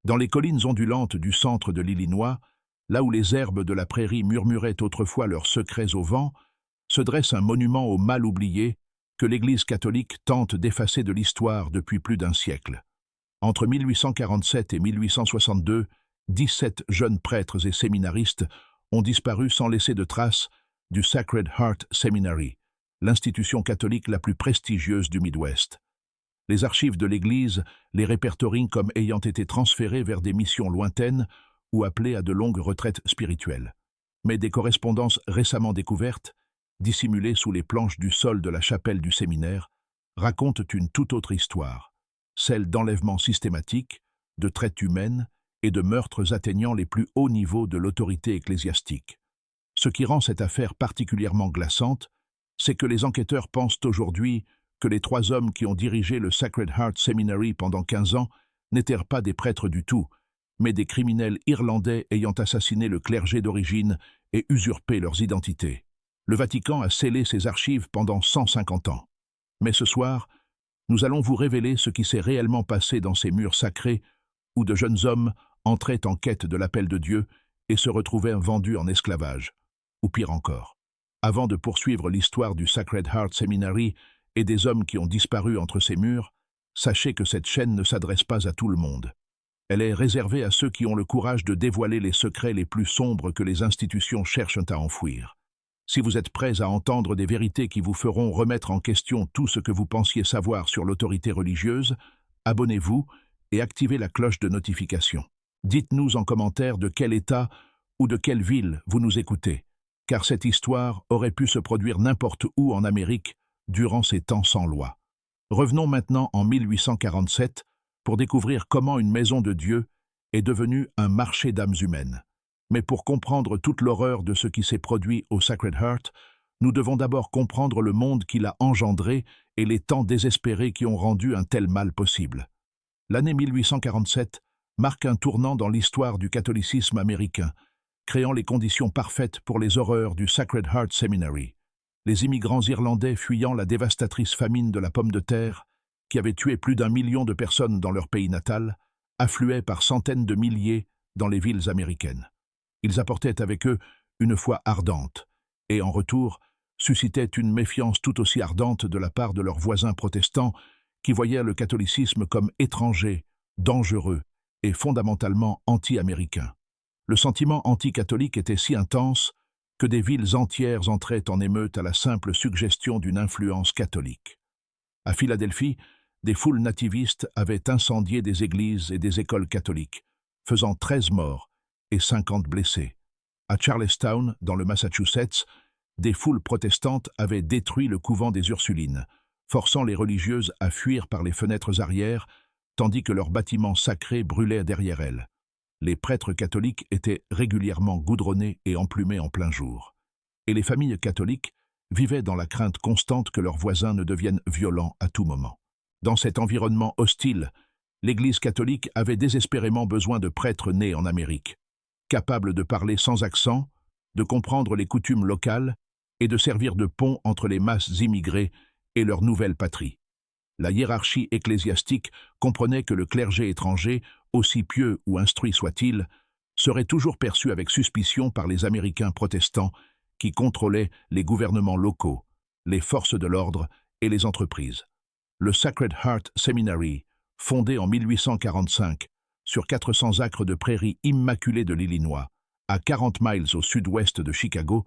Dans les collines ondulantes du centre de l'Illinois, là où les herbes de la prairie murmuraient autrefois leurs secrets au vent, se dresse un monument au mal oublié que l'Église catholique tente d'effacer de l'histoire depuis plus d'un siècle. Entre 1847 et 1862, 17 jeunes prêtres et séminaristes ont disparu sans laisser de traces du Sacred Heart Seminary, l'institution catholique la plus prestigieuse du Midwest. Les archives de l'Église les répertorient comme ayant été transférées vers des missions lointaines ou appelées à de longues retraites spirituelles. Mais des correspondances récemment découvertes, dissimulées sous les planches du sol de la chapelle du séminaire, racontent une toute autre histoire, celle d'enlèvements systématiques, de traite humaine et de meurtres atteignant les plus hauts niveaux de l'autorité ecclésiastique. Ce qui rend cette affaire particulièrement glaçante, c'est que les enquêteurs pensent aujourd'hui que les 3 hommes qui ont dirigé le Sacred Heart Seminary pendant 15 ans n'étaient pas des prêtres du tout, mais des criminels irlandais ayant assassiné le clergé d'origine et usurpé leurs identités. Le Vatican a scellé ses archives pendant 150 ans. Mais ce soir, nous allons vous révéler ce qui s'est réellement passé dans ces murs sacrés où de jeunes hommes entraient en quête de l'appel de Dieu et se retrouvaient vendus en esclavage, ou pire encore. Avant de poursuivre l'histoire du Sacred Heart Seminary et des hommes qui ont disparu entre ces murs, sachez que cette chaîne ne s'adresse pas à tout le monde. Elle est réservée à ceux qui ont le courage de dévoiler les secrets les plus sombres que les institutions cherchent à enfouir. Si vous êtes prêts à entendre des vérités qui vous feront remettre en question tout ce que vous pensiez savoir sur l'autorité religieuse, abonnez-vous et activez la cloche de notification. Dites-nous en commentaire de quel État ou de quelle ville vous nous écoutez, car cette histoire aurait pu se produire n'importe où en Amérique durant ces temps sans loi. Revenons maintenant en 1847 pour découvrir comment une maison de Dieu est devenue un marché d'âmes humaines. Mais pour comprendre toute l'horreur de ce qui s'est produit au Sacred Heart, nous devons d'abord comprendre le monde qui l'a engendré et les temps désespérés qui ont rendu un tel mal possible. L'année 1847 marque un tournant dans l'histoire du catholicisme américain, créant les conditions parfaites pour les horreurs du Sacred Heart Seminary. Les immigrants irlandais fuyant la dévastatrice famine de la pomme de terre, qui avait tué plus d'1 million de personnes dans leur pays natal, affluaient par centaines de milliers dans les villes américaines. Ils apportaient avec eux une foi ardente, et en retour, suscitaient une méfiance tout aussi ardente de la part de leurs voisins protestants qui voyaient le catholicisme comme étranger, dangereux et fondamentalement anti-américain. Le sentiment anti-catholique était si intense que des villes entières entraient en émeute à la simple suggestion d'une influence catholique. À Philadelphie, des foules nativistes avaient incendié des églises et des écoles catholiques, faisant 13 morts et 50 blessés. À Charlestown, dans le Massachusetts, des foules protestantes avaient détruit le couvent des Ursulines, forçant les religieuses à fuir par les fenêtres arrière, tandis que leurs bâtiments sacrés brûlaient derrière elles. Les prêtres catholiques étaient régulièrement goudronnés et emplumés en plein jour. Et les familles catholiques vivaient dans la crainte constante que leurs voisins ne deviennent violents à tout moment. Dans cet environnement hostile, l'Église catholique avait désespérément besoin de prêtres nés en Amérique, capables de parler sans accent, de comprendre les coutumes locales et de servir de pont entre les masses immigrées et leur nouvelle patrie. La hiérarchie ecclésiastique comprenait que le clergé étranger, aussi pieux ou instruit soit-il, serait toujours perçu avec suspicion par les Américains protestants qui contrôlaient les gouvernements locaux, les forces de l'ordre et les entreprises. Le Sacred Heart Seminary, fondé en 1845 sur 400 acres de prairies immaculées de l'Illinois, à 40 miles au sud-ouest de Chicago,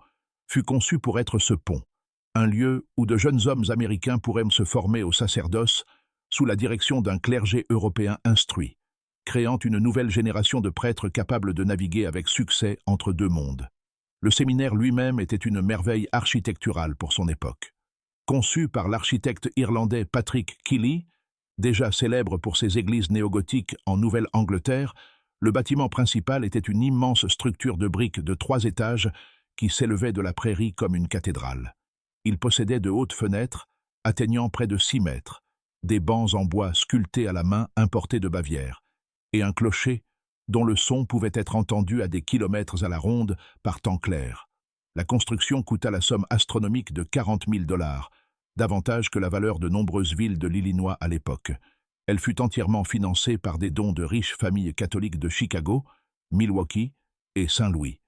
fut conçu pour être ce pont, un lieu où de jeunes hommes américains pourraient se former au sacerdoce sous la direction d'un clergé européen instruit, créant une nouvelle génération de prêtres capables de naviguer avec succès entre deux mondes. Le séminaire lui-même était une merveille architecturale pour son époque. Conçu par l'architecte irlandais Patrick Kelly, déjà célèbre pour ses églises néogothiques en Nouvelle-Angleterre, le bâtiment principal était une immense structure de briques de 3 étages qui s'élevait de la prairie comme une cathédrale. Il possédait de hautes fenêtres, atteignant près de 6 mètres, des bancs en bois sculptés à la main importés de Bavière, et un clocher dont le son pouvait être entendu à des kilomètres à la ronde par temps clair. La construction coûta la somme astronomique de $40 000, davantage que la valeur de nombreuses villes de l'Illinois à l'époque. Elle fut entièrement financée par des dons de riches familles catholiques de Chicago, Milwaukee et Saint-Louis,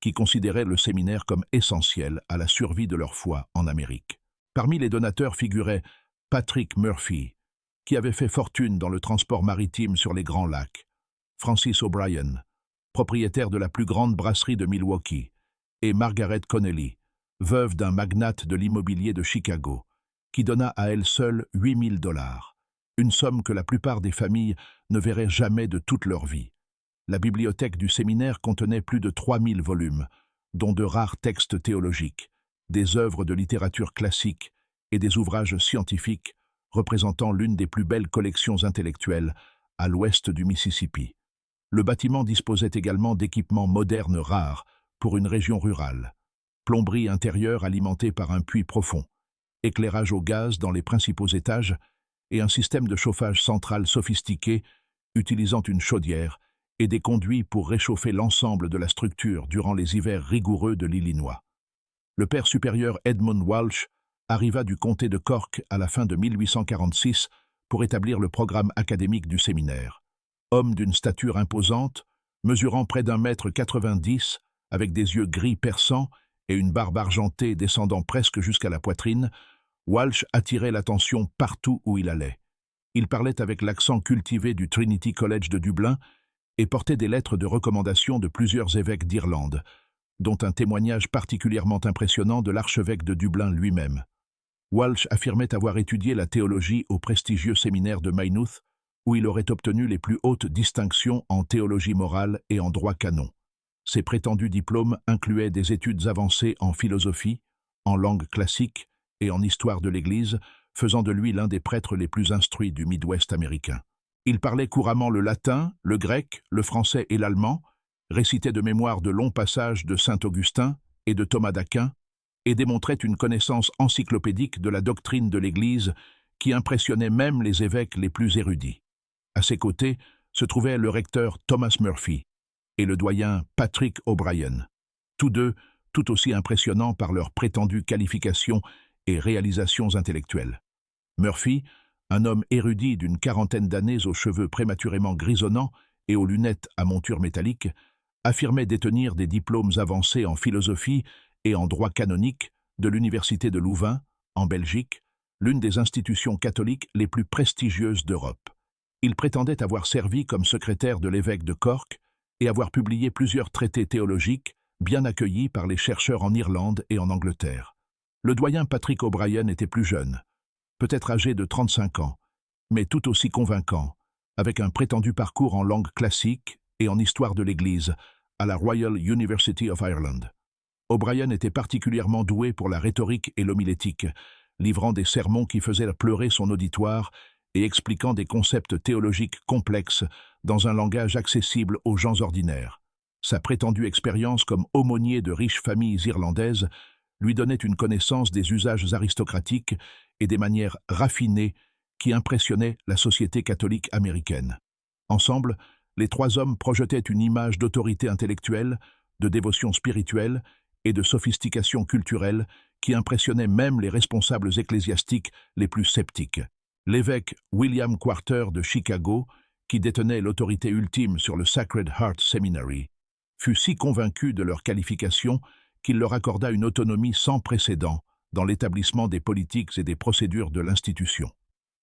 qui considéraient le séminaire comme essentiel à la survie de leur foi en Amérique. Parmi les donateurs figurait Patrick Murphy, qui avait fait fortune dans le transport maritime sur les Grands Lacs, Francis O'Brien, propriétaire de la plus grande brasserie de Milwaukee, et Margaret Connelly, veuve d'un magnate de l'immobilier de Chicago, qui donna à elle seule $8 000, une somme que la plupart des familles ne verraient jamais de toute leur vie. La bibliothèque du séminaire contenait plus de 3000 volumes, dont de rares textes théologiques, des œuvres de littérature classique et des ouvrages scientifiques représentant l'une des plus belles collections intellectuelles à l'ouest du Mississippi. Le bâtiment disposait également d'équipements modernes rares pour une région rurale, plomberie intérieure alimentée par un puits profond, éclairage au gaz dans les principaux étages et un système de chauffage central sophistiqué utilisant une chaudière et des conduits pour réchauffer l'ensemble de la structure durant les hivers rigoureux de l'Illinois. Le père supérieur Edmund Walsh arriva du comté de Cork à la fin de 1846 pour établir le programme académique du séminaire. Homme d'une stature imposante, mesurant près d'1,90 m, avec des yeux gris perçants et une barbe argentée descendant presque jusqu'à la poitrine, Walsh attirait l'attention partout où il allait. Il parlait avec l'accent cultivé du Trinity College de Dublin et portait des lettres de recommandation de plusieurs évêques d'Irlande, dont un témoignage particulièrement impressionnant de l'archevêque de Dublin lui-même. Walsh affirmait avoir étudié la théologie au prestigieux séminaire de Maynooth, où il aurait obtenu les plus hautes distinctions en théologie morale et en droit canon. Ses prétendus diplômes incluaient des études avancées en philosophie, en langue classique et en histoire de l'Église, faisant de lui l'un des prêtres les plus instruits du Midwest américain. Il parlait couramment le latin, le grec, le français et l'allemand, récitait de mémoire de longs passages de saint Augustin et de Thomas d'Aquin, et démontrait une connaissance encyclopédique de la doctrine de l'Église qui impressionnait même les évêques les plus érudits. À ses côtés se trouvait le recteur Thomas Murphy et le doyen Patrick O'Brien, tous deux tout aussi impressionnants par leurs prétendues qualifications et réalisations intellectuelles. Murphy, un homme érudit d'une quarantaine d'années aux cheveux prématurément grisonnants et aux lunettes à monture métallique, affirmait détenir des diplômes avancés en philosophie et en droit canonique de l'Université de Louvain, en Belgique, l'une des institutions catholiques les plus prestigieuses d'Europe. Il prétendait avoir servi comme secrétaire de l'évêque de Cork et avoir publié plusieurs traités théologiques bien accueillis par les chercheurs en Irlande et en Angleterre. Le doyen Patrick O'Brien était plus jeune, peut-être âgé de 35 ans, mais tout aussi convaincant, avec un prétendu parcours en langue classique et en histoire de l'Église à la Royal University of Ireland. O'Brien était particulièrement doué pour la rhétorique et l'homilétique, livrant des sermons qui faisaient pleurer son auditoire et expliquant des concepts théologiques complexes dans un langage accessible aux gens ordinaires. Sa prétendue expérience comme aumônier de riches familles irlandaises lui donnait une connaissance des usages aristocratiques et des manières raffinées qui impressionnaient la société catholique américaine. Ensemble, les trois hommes projetaient une image d'autorité intellectuelle, de dévotion spirituelle et de sophistication culturelle qui impressionnait même les responsables ecclésiastiques les plus sceptiques. L'évêque William Quarter de Chicago, qui détenait l'autorité ultime sur le Sacred Heart Seminary, fut si convaincu de leurs qualifications qu'il leur accorda une autonomie sans précédent dans l'établissement des politiques et des procédures de l'institution.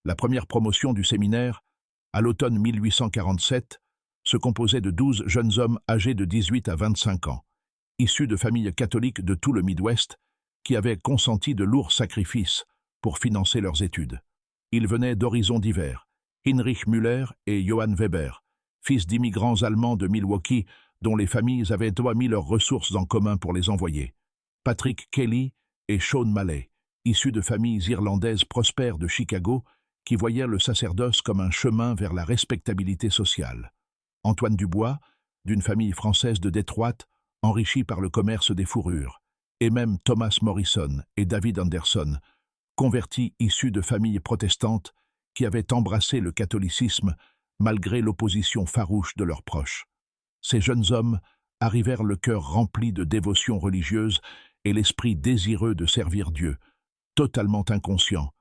La première promotion du séminaire, à l'automne 1847, se composait de 12 jeunes hommes âgés de 18 à 25 ans, issus de familles catholiques de tout le Midwest, qui avaient consenti de lourds sacrifices pour financer leurs études. Ils venaient d'horizons divers, Heinrich Müller et Johann Weber, fils d'immigrants allemands de Milwaukee, dont les familles avaient mis leurs ressources en commun pour les envoyer. Patrick Kelly et Sean Malley, issus de familles irlandaises prospères de Chicago, qui voyaient le sacerdoce comme un chemin vers la respectabilité sociale. Antoine Dubois, d'une famille française de Détroit, enrichie par le commerce des fourrures, et même Thomas Morrison et David Anderson, convertis issus de familles protestantes qui avaient embrassé le catholicisme malgré l'opposition farouche de leurs proches. Ces jeunes hommes arrivèrent le cœur rempli de dévotion religieuse et l'esprit désireux de servir Dieu, totalement inconscients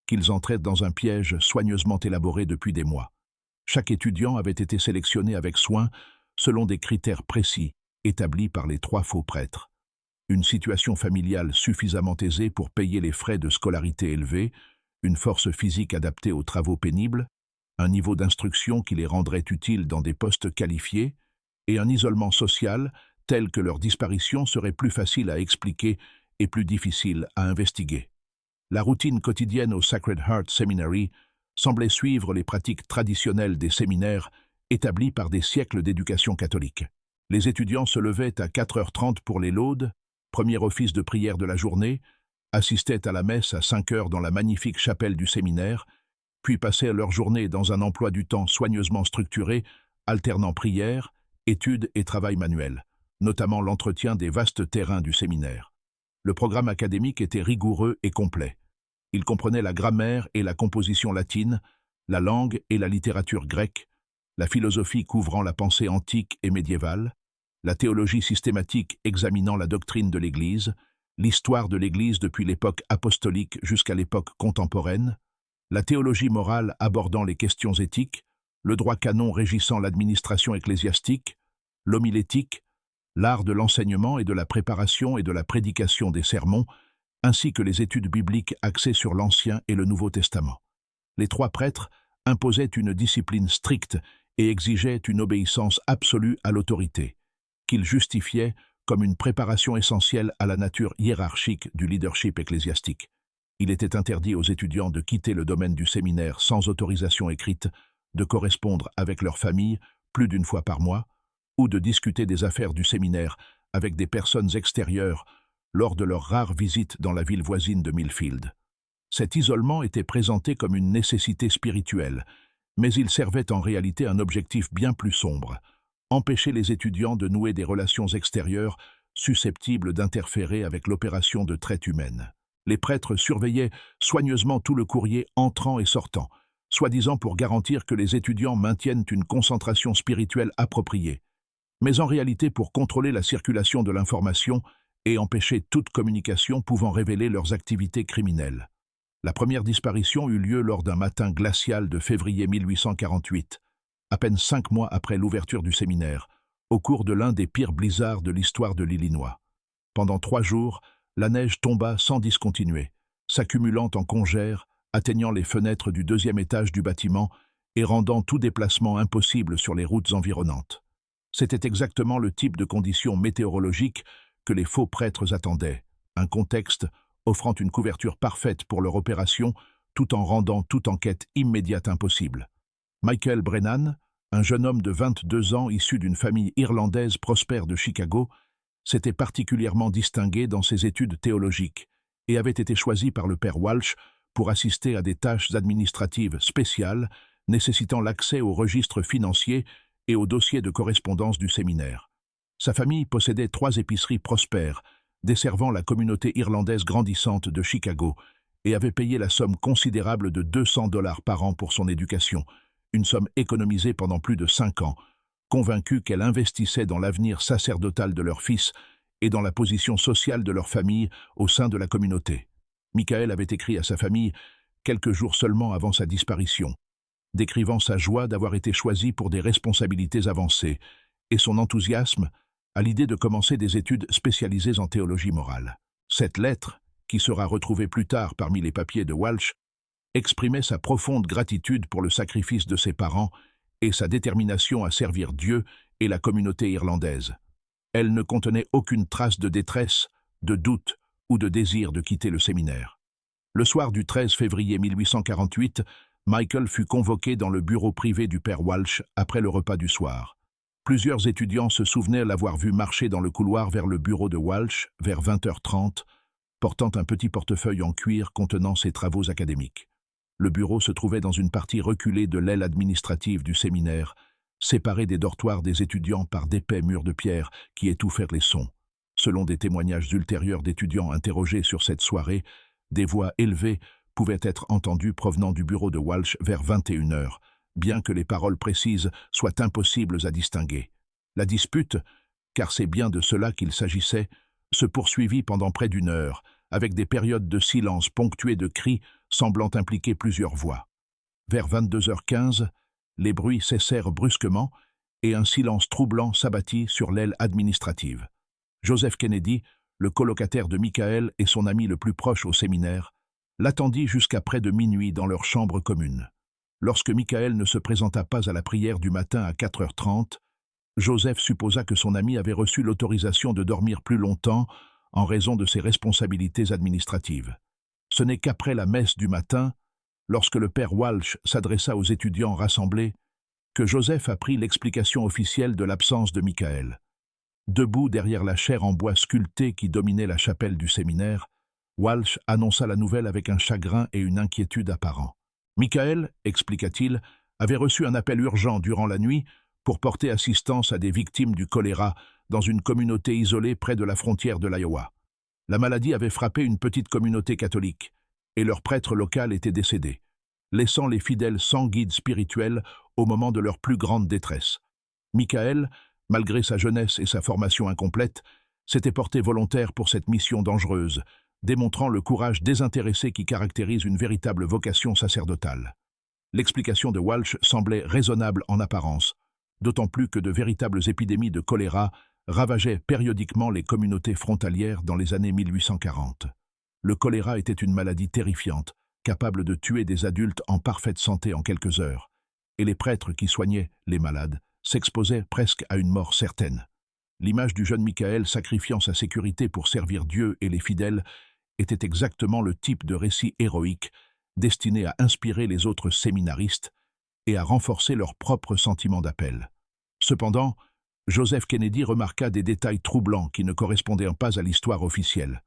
qu'ils entraient dans un piège soigneusement élaboré depuis des mois. Chaque étudiant avait été sélectionné avec soin selon des critères précis établis par les 3 faux prêtres. Une situation familiale suffisamment aisée pour payer les frais de scolarité élevés, une force physique adaptée aux travaux pénibles, un niveau d'instruction qui les rendrait utiles dans des postes qualifiés, et un isolement social tel que leur disparition serait plus facile à expliquer et plus difficile à investiguer. La routine quotidienne au Sacred Heart Seminary semblait suivre les pratiques traditionnelles des séminaires établis par des siècles d'éducation catholique. Les étudiants se levaient à 4h30 pour les laudes, premier office de prière de la journée, assistaient à la messe à 5h dans la magnifique chapelle du séminaire, puis passaient leur journée dans un emploi du temps soigneusement structuré, alternant prière, études et travail manuel, notamment l'entretien des vastes terrains du séminaire. Le programme académique était rigoureux et complet. Il comprenait la grammaire et la composition latine, la langue et la littérature grecque, la philosophie couvrant la pensée antique et médiévale, la théologie systématique examinant la doctrine de l'Église, l'histoire de l'Église depuis l'époque apostolique jusqu'à l'époque contemporaine, la théologie morale abordant les questions éthiques, le droit canon régissant l'administration ecclésiastique, l'homilétique, l'art de l'enseignement et de la préparation et de la prédication des sermons, ainsi que les études bibliques axées sur l'Ancien et le Nouveau Testament. Les 3 prêtres imposaient une discipline stricte et exigeaient une obéissance absolue à l'autorité, qu'ils justifiaient comme une préparation essentielle à la nature hiérarchique du leadership ecclésiastique. Il était interdit aux étudiants de quitter le domaine du séminaire sans autorisation écrite, de correspondre avec leur famille plus d'1 fois par mois, ou de discuter des affaires du séminaire avec des personnes extérieures lors de leur rare visite dans la ville voisine de Millfield. Cet isolement était présenté comme une nécessité spirituelle, mais il servait en réalité un objectif bien plus sombre: empêcher les étudiants de nouer des relations extérieures susceptibles d'interférer avec l'opération de traite humaine. Les prêtres surveillaient soigneusement tout le courrier entrant et sortant, soi-disant pour garantir que les étudiants maintiennent une concentration spirituelle appropriée, mais en réalité pour contrôler la circulation de l'information et empêcher toute communication pouvant révéler leurs activités criminelles. La première disparition eut lieu lors d'un matin glacial de février 1848, à peine 5 mois après l'ouverture du séminaire, au cours de l'un des pires blizzards de l'histoire de l'Illinois. Pendant 3 jours, la neige tomba sans discontinuer, s'accumulant en congères, atteignant les fenêtres du 2e étage du bâtiment et rendant tout déplacement impossible sur les routes environnantes. C'était exactement le type de conditions météorologiques que les faux prêtres attendaient, un contexte offrant une couverture parfaite pour leur opération tout en rendant toute enquête immédiate impossible. Michael Brennan, un jeune homme de 22 ans issu d'une famille irlandaise prospère de Chicago, s'était particulièrement distingué dans ses études théologiques et avait été choisi par le père Walsh pour assister à des tâches administratives spéciales nécessitant l'accès aux registres financiers et aux dossiers de correspondance du séminaire. Sa famille possédait 3 épiceries prospères, desservant la communauté irlandaise grandissante de Chicago, et avait payé la somme considérable de $200 par an pour son éducation, une somme économisée pendant plus de 5 ans, convaincue qu'elle investissait dans l'avenir sacerdotal de leur fils et dans la position sociale de leur famille au sein de la communauté. Michael avait écrit à sa famille quelques jours seulement avant sa disparition, décrivant sa joie d'avoir été choisi pour des responsabilités avancées et son enthousiasme à l'idée de commencer des études spécialisées en théologie morale. Cette lettre, qui sera retrouvée plus tard parmi les papiers de Walsh, exprimait sa profonde gratitude pour le sacrifice de ses parents et sa détermination à servir Dieu et la communauté irlandaise. Elle ne contenait aucune trace de détresse, de doute ou de désir de quitter le séminaire. Le soir du 13 février 1848, Michael fut convoqué dans le bureau privé du père Walsh après le repas du soir. Plusieurs étudiants se souvenaient l'avoir vu marcher dans le couloir vers le bureau de Walsh vers 20h30, portant un petit portefeuille en cuir contenant ses travaux académiques. Le bureau se trouvait dans une partie reculée de l'aile administrative du séminaire, séparée des dortoirs des étudiants par d'épais murs de pierre qui étouffèrent les sons. Selon des témoignages ultérieurs d'étudiants interrogés sur cette soirée, des voix élevées pouvaient être entendues provenant du bureau de Walsh vers 21h, bien que les paroles précises soient impossibles à distinguer. La dispute, car c'est bien de cela qu'il s'agissait, se poursuivit pendant près d'1 heure, avec des périodes de silence ponctuées de cris semblant impliquer plusieurs voix. Vers 22h15, les bruits cessèrent brusquement et un silence troublant s'abattit sur l'aile administrative. Joseph Kennedy, le colocataire de Michael et son ami le plus proche au séminaire, l'attendit jusqu'à près de minuit dans leur chambre commune. Lorsque Michael ne se présenta pas à la prière du matin à 4h30, Joseph supposa que son ami avait reçu l'autorisation de dormir plus longtemps en raison de ses responsabilités administratives. Ce n'est qu'après la messe du matin, lorsque le père Walsh s'adressa aux étudiants rassemblés, que Joseph apprit l'explication officielle de l'absence de Michael. Debout derrière la chaire en bois sculpté qui dominait la chapelle du séminaire, Walsh annonça la nouvelle avec un chagrin et une inquiétude apparents. Michael, expliqua-t-il, avait reçu un appel urgent durant la nuit pour porter assistance à des victimes du choléra dans une communauté isolée près de la frontière de l'Iowa. La maladie avait frappé une petite communauté catholique, et leur prêtre local était décédé, laissant les fidèles sans guide spirituel au moment de leur plus grande détresse. Michael, malgré sa jeunesse et sa formation incomplète, s'était porté volontaire pour cette mission dangereuse, démontrant le courage désintéressé qui caractérise une véritable vocation sacerdotale. L'explication de Walsh semblait raisonnable en apparence, d'autant plus que de véritables épidémies de choléra ravageaient périodiquement les communautés frontalières dans les années 1840. Le choléra était une maladie terrifiante, capable de tuer des adultes en parfaite santé en quelques heures, et les prêtres qui soignaient les malades s'exposaient presque à une mort certaine. L'image du jeune Michael sacrifiant sa sécurité pour servir Dieu et les fidèles était exactement le type de récit héroïque destiné à inspirer les autres séminaristes et à renforcer leur propre sentiment d'appel. Cependant, Joseph Kennedy remarqua des détails troublants qui ne correspondaient pas à l'histoire officielle.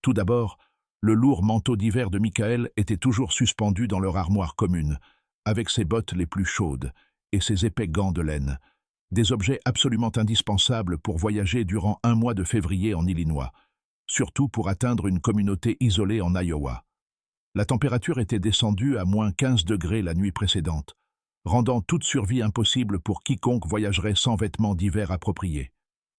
Tout d'abord, le lourd manteau d'hiver de Michael était toujours suspendu dans leur armoire commune, avec ses bottes les plus chaudes et ses épais gants de laine, des objets absolument indispensables pour voyager durant un mois de février en Illinois, surtout pour atteindre une communauté isolée en Iowa. La température était descendue à moins 15 degrés la nuit précédente, rendant toute survie impossible pour quiconque voyagerait sans vêtements d'hiver appropriés.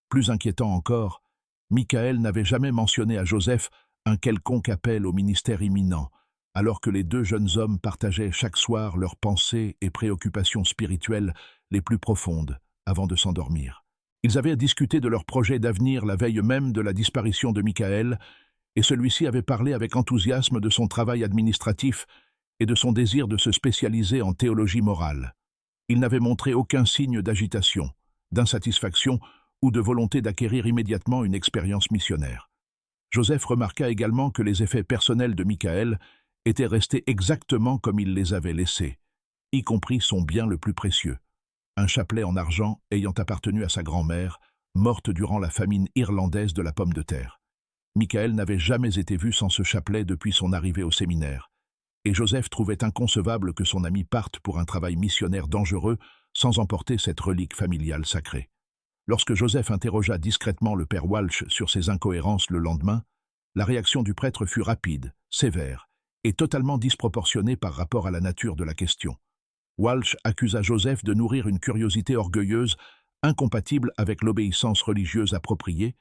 Plus inquiétant encore, Michael n'avait jamais mentionné à Joseph un quelconque appel au ministère imminent, alors que les deux jeunes hommes partageaient chaque soir leurs pensées et préoccupations spirituelles les plus profondes avant de s'endormir. Ils avaient discuté de leur projet d'avenir la veille même de la disparition de Michael, et celui-ci avait parlé avec enthousiasme de son travail administratif et de son désir de se spécialiser en théologie morale. Il n'avait montré aucun signe d'agitation, d'insatisfaction ou de volonté d'acquérir immédiatement une expérience missionnaire. Joseph remarqua également que les effets personnels de Michael étaient restés exactement comme il les avait laissés, y compris son bien le plus précieux, un chapelet en argent ayant appartenu à sa grand-mère, morte durant la famine irlandaise de la pomme de terre. Michael n'avait jamais été vu sans ce chapelet depuis son arrivée au séminaire, et Joseph trouvait inconcevable que son ami parte pour un travail missionnaire dangereux sans emporter cette relique familiale sacrée. Lorsque Joseph interrogea discrètement le père Walsh sur ces incohérences le lendemain, la réaction du prêtre fut rapide, sévère, et totalement disproportionnée par rapport à la nature de la question. Walsh accusa Joseph de nourrir une curiosité orgueilleuse, incompatible avec l'obéissance religieuse appropriée,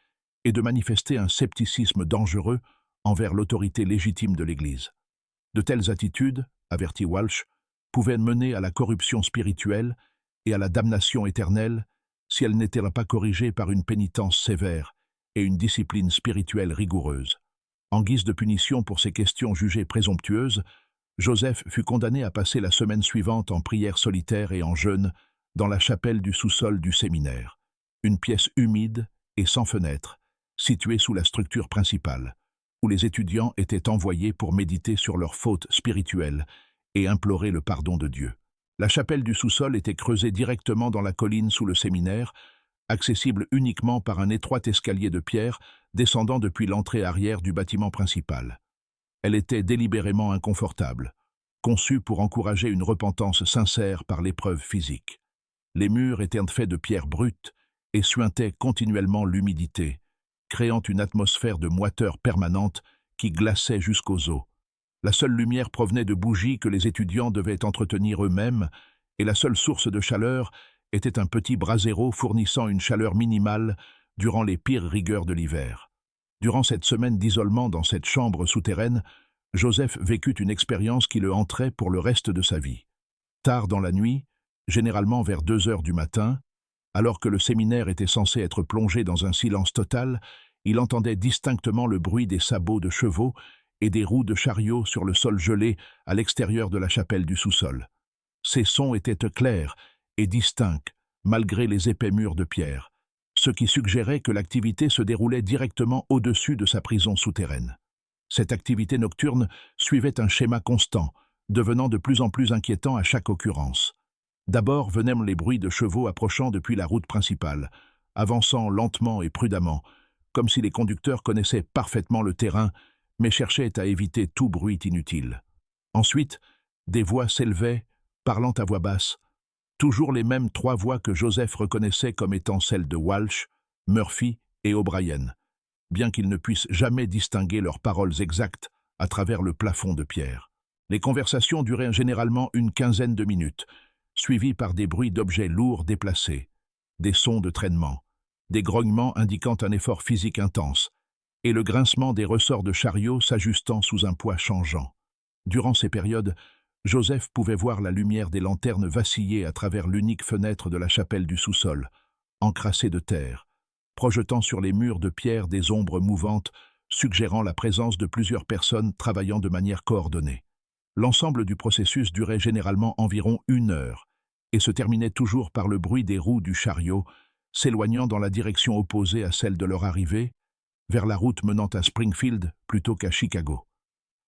et de manifester un scepticisme dangereux envers l'autorité légitime de l'Église. De telles attitudes, avertit Walsh, pouvaient mener à la corruption spirituelle et à la damnation éternelle si elles n'étaient pas corrigées par une pénitence sévère et une discipline spirituelle rigoureuse. En guise de punition pour ces questions jugées présomptueuses, Joseph fut condamné à passer la semaine suivante en prière solitaire et en jeûne dans la chapelle du sous-sol du séminaire, une pièce humide et sans fenêtre, située sous la structure principale, où les étudiants étaient envoyés pour méditer sur leurs fautes spirituelles et implorer le pardon de Dieu. La chapelle du sous-sol était creusée directement dans la colline sous le séminaire, accessible uniquement par un étroit escalier de pierre descendant depuis l'entrée arrière du bâtiment principal. Elle était délibérément inconfortable, conçue pour encourager une repentance sincère par l'épreuve physique. Les murs étaient faits de pierres brutes et suintaient continuellement l'humidité, créant une atmosphère de moiteur permanente qui glaçait jusqu'aux os. La seule lumière provenait de bougies que les étudiants devaient entretenir eux-mêmes, et la seule source de chaleur était un petit brasero fournissant une chaleur minimale durant les pires rigueurs de l'hiver. Durant cette semaine d'isolement dans cette chambre souterraine, Joseph vécut une expérience qui le hanterait pour le reste de sa vie. Tard dans la nuit, généralement vers 2 heures du matin, alors que le séminaire était censé être plongé dans un silence total, il entendait distinctement le bruit des sabots de chevaux et des roues de chariots sur le sol gelé à l'extérieur de la chapelle du sous-sol. Ces sons étaient clairs et distincts, malgré les épais murs de pierre, ce qui suggérait que l'activité se déroulait directement au-dessus de sa prison souterraine. Cette activité nocturne suivait un schéma constant, devenant de plus en plus inquiétant à chaque occurrence. D'abord venaient les bruits de chevaux approchant depuis la route principale, avançant lentement et prudemment, comme si les conducteurs connaissaient parfaitement le terrain, mais cherchaient à éviter tout bruit inutile. Ensuite, des voix s'élevaient, parlant à voix basse, toujours les mêmes 3 voix que Joseph reconnaissait comme étant celles de Walsh, Murphy et O'Brien, bien qu'il ne puisse jamais distinguer leurs paroles exactes à travers le plafond de pierre. Les conversations duraient généralement une quinzaine de minutes, suivies par des bruits d'objets lourds déplacés, des sons de traînement, des grognements indiquant un effort physique intense, et le grincement des ressorts de chariot s'ajustant sous un poids changeant. Durant ces périodes, Joseph pouvait voir la lumière des lanternes vaciller à travers l'unique fenêtre de la chapelle du sous-sol, encrassée de terre, projetant sur les murs de pierre des ombres mouvantes, suggérant la présence de plusieurs personnes travaillant de manière coordonnée. L'ensemble du processus durait généralement environ 1 heure, et se terminait toujours par le bruit des roues du chariot, s'éloignant dans la direction opposée à celle de leur arrivée, vers la route menant à Springfield plutôt qu'à Chicago.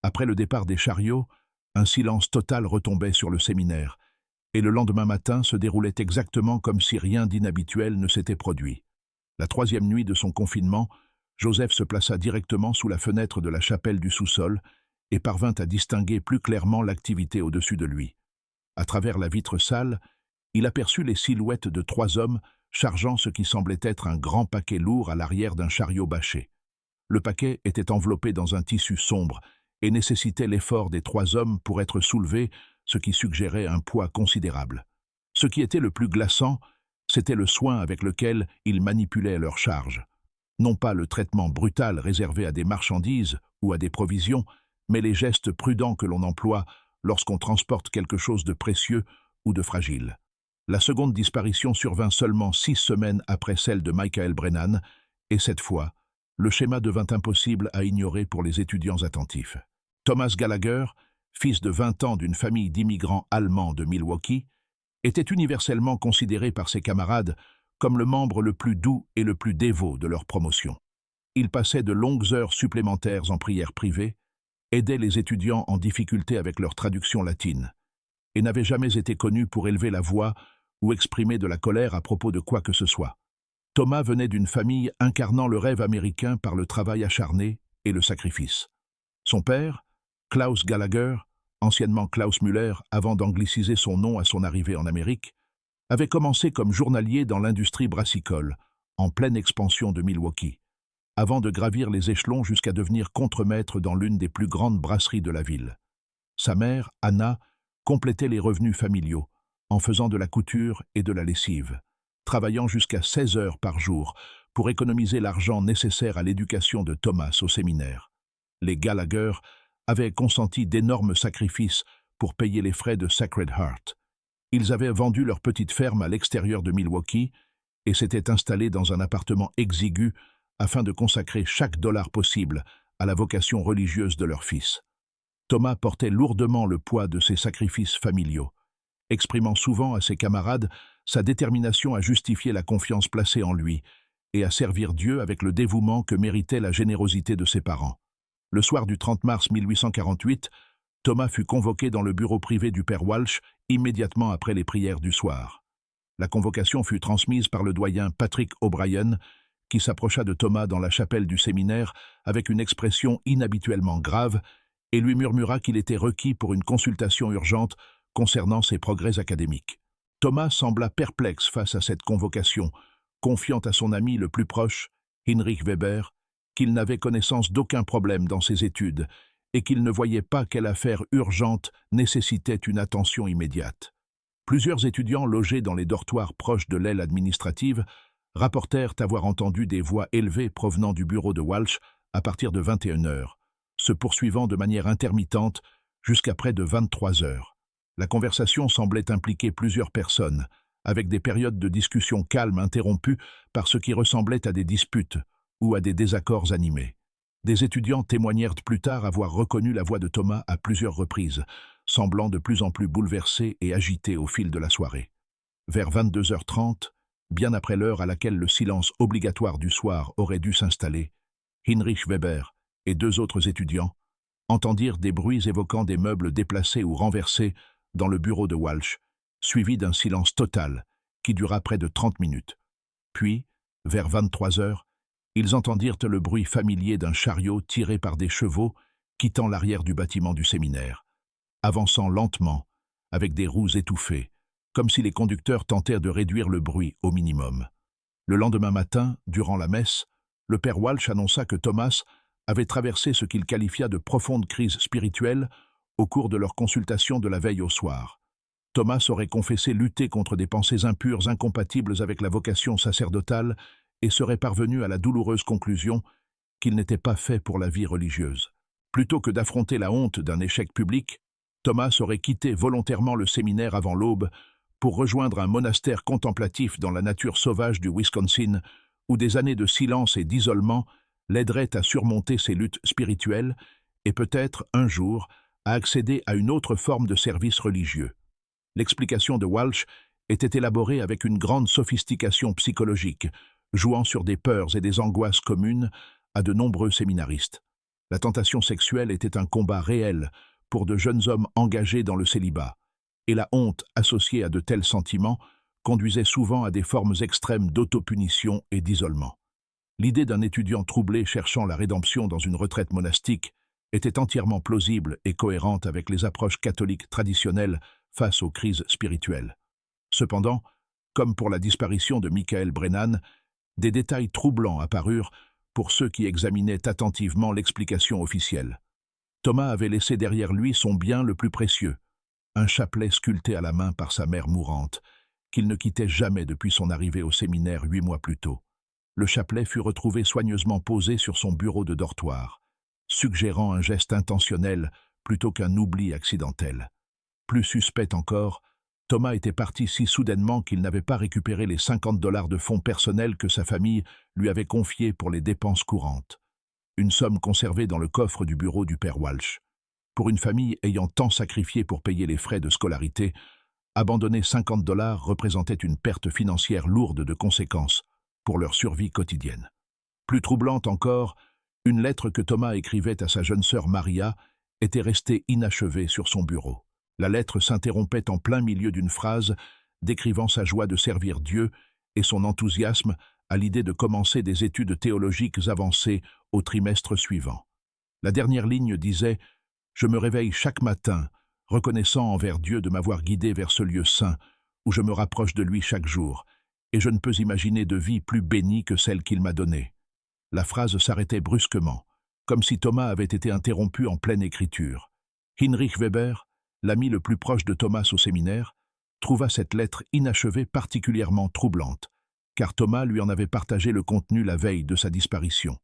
Après le départ des chariots, un silence total retombait sur le séminaire, et le lendemain matin se déroulait exactement comme si rien d'inhabituel ne s'était produit. La 3e nuit de son confinement, Joseph se plaça directement sous la fenêtre de la chapelle du sous-sol et parvint à distinguer plus clairement l'activité au-dessus de lui. À travers la vitre sale, il aperçut les silhouettes de 3 hommes chargeant ce qui semblait être un grand paquet lourd à l'arrière d'un chariot bâché. Le paquet était enveloppé dans un tissu sombre et nécessitait l'effort des 3 hommes pour être soulevé, ce qui suggérait un poids considérable. Ce qui était le plus glaçant, c'était le soin avec lequel ils manipulaient leur charge. Non pas le traitement brutal réservé à des marchandises ou à des provisions, mais les gestes prudents que l'on emploie lorsqu'on transporte quelque chose de précieux ou de fragile. La seconde disparition survint seulement 6 semaines après celle de Michael Brennan, et cette fois, le schéma devint impossible à ignorer pour les étudiants attentifs. Thomas Gallagher, fils de 20 ans d'une famille d'immigrants allemands de Milwaukee, était universellement considéré par ses camarades comme le membre le plus doux et le plus dévot de leur promotion. Il passait de longues heures supplémentaires en prière privée, aidait les étudiants en difficulté avec leur traduction latine, et n'avait jamais été connu pour élever la voix ou exprimer de la colère à propos de quoi que ce soit. Thomas venait d'une famille incarnant le rêve américain par le travail acharné et le sacrifice. Son père, Klaus Gallagher, anciennement Klaus Müller avant d'angliciser son nom à son arrivée en Amérique, avait commencé comme journalier dans l'industrie brassicole, en pleine expansion de Milwaukee, avant de gravir les échelons jusqu'à devenir contremaître dans l'une des plus grandes brasseries de la ville. Sa mère, Anna, complétait les revenus familiaux, en faisant de la couture et de la lessive, travaillant jusqu'à 16 heures par jour pour économiser l'argent nécessaire à l'éducation de Thomas au séminaire. Les Gallagher avaient consenti d'énormes sacrifices pour payer les frais de Sacred Heart. Ils avaient vendu leur petite ferme à l'extérieur de Milwaukee et s'étaient installés dans un appartement exigu afin de consacrer chaque dollar possible à la vocation religieuse de leur fils. Thomas portait lourdement le poids de ces sacrifices familiaux, exprimant souvent à ses camarades sa détermination à justifier la confiance placée en lui et à servir Dieu avec le dévouement que méritait la générosité de ses parents. Le soir du 30 mars 1848, Thomas fut convoqué dans le bureau privé du père Walsh immédiatement après les prières du soir. La convocation fut transmise par le doyen Patrick O'Brien, qui s'approcha de Thomas dans la chapelle du séminaire avec une expression inhabituellement grave et lui murmura qu'il était requis pour une consultation urgente concernant ses progrès académiques. Thomas sembla perplexe face à cette convocation, confiant à son ami le plus proche, Heinrich Weber, qu'il n'avait connaissance d'aucun problème dans ses études et qu'il ne voyait pas quelle affaire urgente nécessitait une attention immédiate. Plusieurs étudiants logés dans les dortoirs proches de l'aile administrative rapportèrent avoir entendu des voix élevées provenant du bureau de Walsh à partir de 21 heures, se poursuivant de manière intermittente jusqu'à près de 23 heures. La conversation semblait impliquer plusieurs personnes, avec des périodes de discussion calmes interrompues par ce qui ressemblait à des disputes ou à des désaccords animés. Des étudiants témoignèrent plus tard avoir reconnu la voix de Thomas à plusieurs reprises, semblant de plus en plus bouleversé et agité au fil de la soirée. Vers 22h30, bien après l'heure à laquelle le silence obligatoire du soir aurait dû s'installer, Heinrich Weber et deux autres étudiants entendirent des bruits évoquant des meubles déplacés ou renversés dans le bureau de Walsh, suivi d'un silence total qui dura près de 30 minutes. Puis, vers 23 heures, ils entendirent le bruit familier d'un chariot tiré par des chevaux quittant l'arrière du bâtiment du séminaire, avançant lentement, avec des roues étouffées, comme si les conducteurs tentèrent de réduire le bruit au minimum. Le lendemain matin, durant la messe, le père Walsh annonça que Thomas avait traversé ce qu'il qualifia de profonde crise spirituelle au cours de leur consultation de la veille au soir. Thomas aurait confessé lutter contre des pensées impures incompatibles avec la vocation sacerdotale et serait parvenu à la douloureuse conclusion qu'il n'était pas fait pour la vie religieuse. Plutôt que d'affronter la honte d'un échec public, Thomas aurait quitté volontairement le séminaire avant l'aube pour rejoindre un monastère contemplatif dans la nature sauvage du Wisconsin, où des années de silence et d'isolement l'aideraient à surmonter ses luttes spirituelles et peut-être, un jour, à accéder à une autre forme de service religieux. L'explication de Walsh était élaborée avec une grande sophistication psychologique, jouant sur des peurs et des angoisses communes à de nombreux séminaristes. La tentation sexuelle était un combat réel pour de jeunes hommes engagés dans le célibat, et la honte associée à de tels sentiments conduisait souvent à des formes extrêmes d'autopunition et d'isolement. L'idée d'un étudiant troublé cherchant la rédemption dans une retraite monastique était entièrement plausible et cohérente avec les approches catholiques traditionnelles face aux crises spirituelles. Cependant, comme pour la disparition de Michael Brennan, des détails troublants apparurent pour ceux qui examinaient attentivement l'explication officielle. Thomas avait laissé derrière lui son bien le plus précieux, un chapelet sculpté à la main par sa mère mourante, qu'il ne quittait jamais depuis son arrivée au séminaire 8 mois plus tôt. Le chapelet fut retrouvé soigneusement posé sur son bureau de dortoir, suggérant un geste intentionnel plutôt qu'un oubli accidentel. Plus suspect encore, Thomas était parti si soudainement qu'il n'avait pas récupéré les $50 de fonds personnels que sa famille lui avait confiés pour les dépenses courantes. Une somme conservée dans le coffre du bureau du père Walsh. Pour une famille ayant tant sacrifié pour payer les frais de scolarité, abandonner $50 représentait une perte financière lourde de conséquences pour leur survie quotidienne. Plus troublante encore, une lettre que Thomas écrivait à sa jeune sœur Maria était restée inachevée sur son bureau. La lettre s'interrompait en plein milieu d'une phrase décrivant sa joie de servir Dieu et son enthousiasme à l'idée de commencer des études théologiques avancées au trimestre suivant. La dernière ligne disait « Je me réveille chaque matin, reconnaissant envers Dieu de m'avoir guidé vers ce lieu saint, où je me rapproche de lui chaque jour, et je ne peux imaginer de vie plus bénie que celle qu'il m'a donnée. » La phrase s'arrêtait brusquement, comme si Thomas avait été interrompu en pleine écriture. Heinrich Weber, l'ami le plus proche de Thomas au séminaire, trouva cette lettre inachevée particulièrement troublante, car Thomas lui en avait partagé le contenu la veille de sa disparition.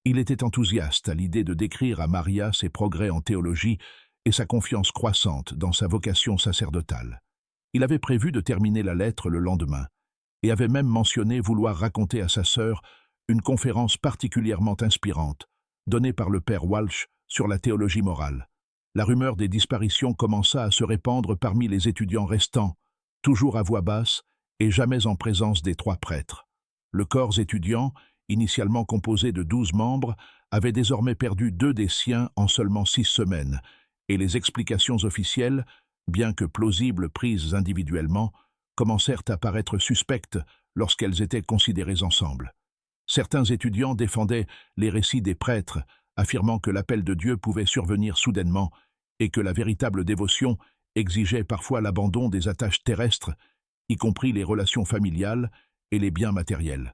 Il était enthousiaste à l'idée de décrire à Maria ses progrès en théologie et sa confiance croissante dans sa vocation sacerdotale. Il avait prévu de terminer la lettre le lendemain, et avait même mentionné vouloir raconter à sa sœur une conférence particulièrement inspirante, donnée par le père Walsh sur la théologie morale. La rumeur des disparitions commença à se répandre parmi les étudiants restants, toujours à voix basse et jamais en présence des 3 prêtres. Le corps étudiant, initialement composé de 12 membres, avait désormais perdu 2 des siens en seulement 6 semaines, et les explications officielles, bien que plausibles prises individuellement, commencèrent à paraître suspectes lorsqu'elles étaient considérées ensemble. Certains étudiants défendaient les récits des prêtres, affirmant que l'appel de Dieu pouvait survenir soudainement et que la véritable dévotion exigeait parfois l'abandon des attaches terrestres, y compris les relations familiales et les biens matériels.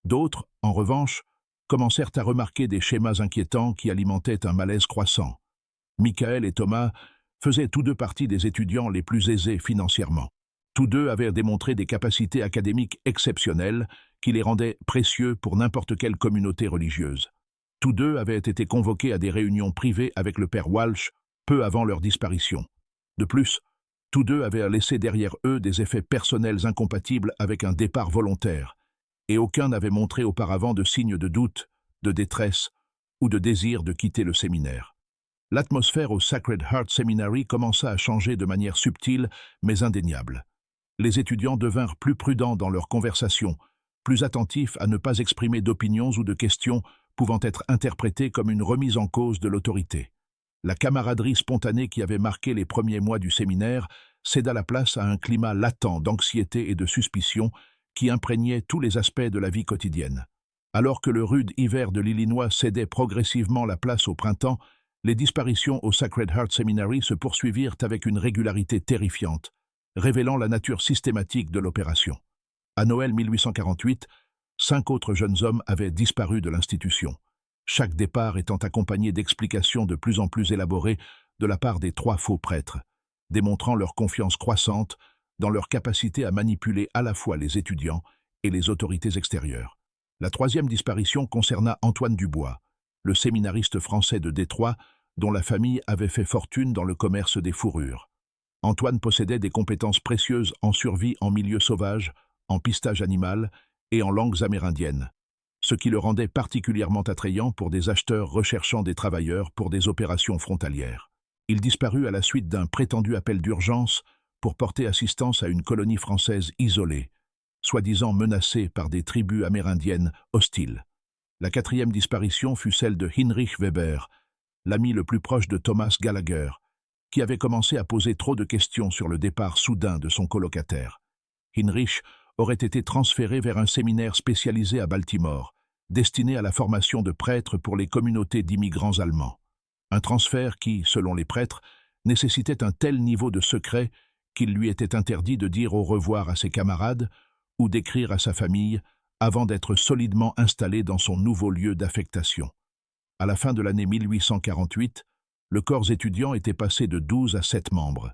D'autres, en revanche, commencèrent à remarquer des schémas inquiétants qui alimentaient un malaise croissant. Michael et Thomas faisaient tous deux partie des étudiants les plus aisés financièrement. Tous deux avaient démontré des capacités académiques exceptionnelles qui les rendaient précieux pour n'importe quelle communauté religieuse. Tous deux avaient été convoqués à des réunions privées avec le père Walsh peu avant leur disparition. De plus, tous deux avaient laissé derrière eux des effets personnels incompatibles avec un départ volontaire, et aucun n'avait montré auparavant de signes de doute, de détresse ou de désir de quitter le séminaire. L'atmosphère au Sacred Heart Seminary commença à changer de manière subtile mais indéniable. Les étudiants devinrent plus prudents dans leurs conversations, plus attentifs à ne pas exprimer d'opinions ou de questions pouvant être interprétées comme une remise en cause de l'autorité. La camaraderie spontanée qui avait marqué les premiers mois du séminaire céda la place à un climat latent d'anxiété et de suspicion qui imprégnait tous les aspects de la vie quotidienne. Alors que le rude hiver de l'Illinois cédait progressivement la place au printemps, les disparitions au Sacred Heart Seminary se poursuivirent avec une régularité terrifiante, révélant la nature systématique de l'opération. À Noël 1848, 5 autres jeunes hommes avaient disparu de l'institution, chaque départ étant accompagné d'explications de plus en plus élaborées de la part des 3 faux prêtres, démontrant leur confiance croissante dans leur capacité à manipuler à la fois les étudiants et les autorités extérieures. La 3e disparition concerna Antoine Dubois, le séminariste français de Détroit dont la famille avait fait fortune dans le commerce des fourrures. Antoine possédait des compétences précieuses en survie en milieu sauvage, en pistage animal et en langues amérindiennes, ce qui le rendait particulièrement attrayant pour des acheteurs recherchant des travailleurs pour des opérations frontalières. Il disparut à la suite d'un prétendu appel d'urgence pour porter assistance à une colonie française isolée, soi-disant menacée par des tribus amérindiennes hostiles. La 4e disparition fut celle de Heinrich Weber, l'ami le plus proche de Thomas Gallagher, qui avait commencé à poser trop de questions sur le départ soudain de son colocataire. Heinrich aurait été transféré vers un séminaire spécialisé à Baltimore, destiné à la formation de prêtres pour les communautés d'immigrants allemands. Un transfert qui, selon les prêtres, nécessitait un tel niveau de secret qu'il lui était interdit de dire au revoir à ses camarades ou d'écrire à sa famille avant d'être solidement installé dans son nouveau lieu d'affectation. À la fin de l'année 1848, le corps étudiant était passé de 12 à 7 membres,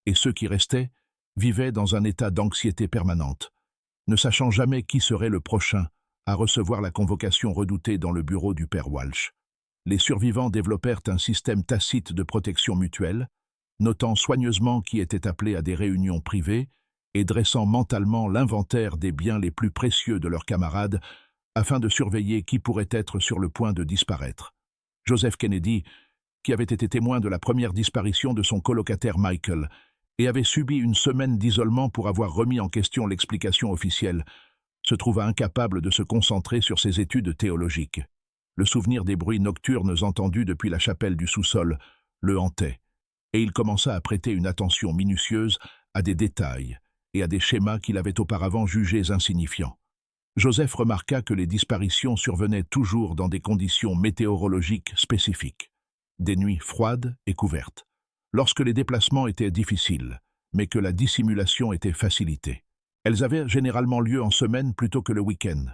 et ceux qui restaient vivaient dans un état d'anxiété permanente, ne sachant jamais qui serait le prochain à recevoir la convocation redoutée dans le bureau du père Walsh. Les survivants développèrent un système tacite de protection mutuelle, notant soigneusement qui était appelé à des réunions privées et dressant mentalement l'inventaire des biens les plus précieux de leurs camarades afin de surveiller qui pourrait être sur le point de disparaître. Joseph Kennedy, qui avait été témoin de la première disparition de son colocataire Michael et avait subi une semaine d'isolement pour avoir remis en question l'explication officielle, se trouva incapable de se concentrer sur ses études théologiques. Le souvenir des bruits nocturnes entendus depuis la chapelle du sous-sol le hantait, et il commença à prêter une attention minutieuse à des détails et à des schémas qu'il avait auparavant jugés insignifiants. Joseph remarqua que les disparitions survenaient toujours dans des conditions météorologiques spécifiques, des nuits froides et couvertes, lorsque les déplacements étaient difficiles, mais que la dissimulation était facilitée. Elles avaient généralement lieu en semaine plutôt que le week-end,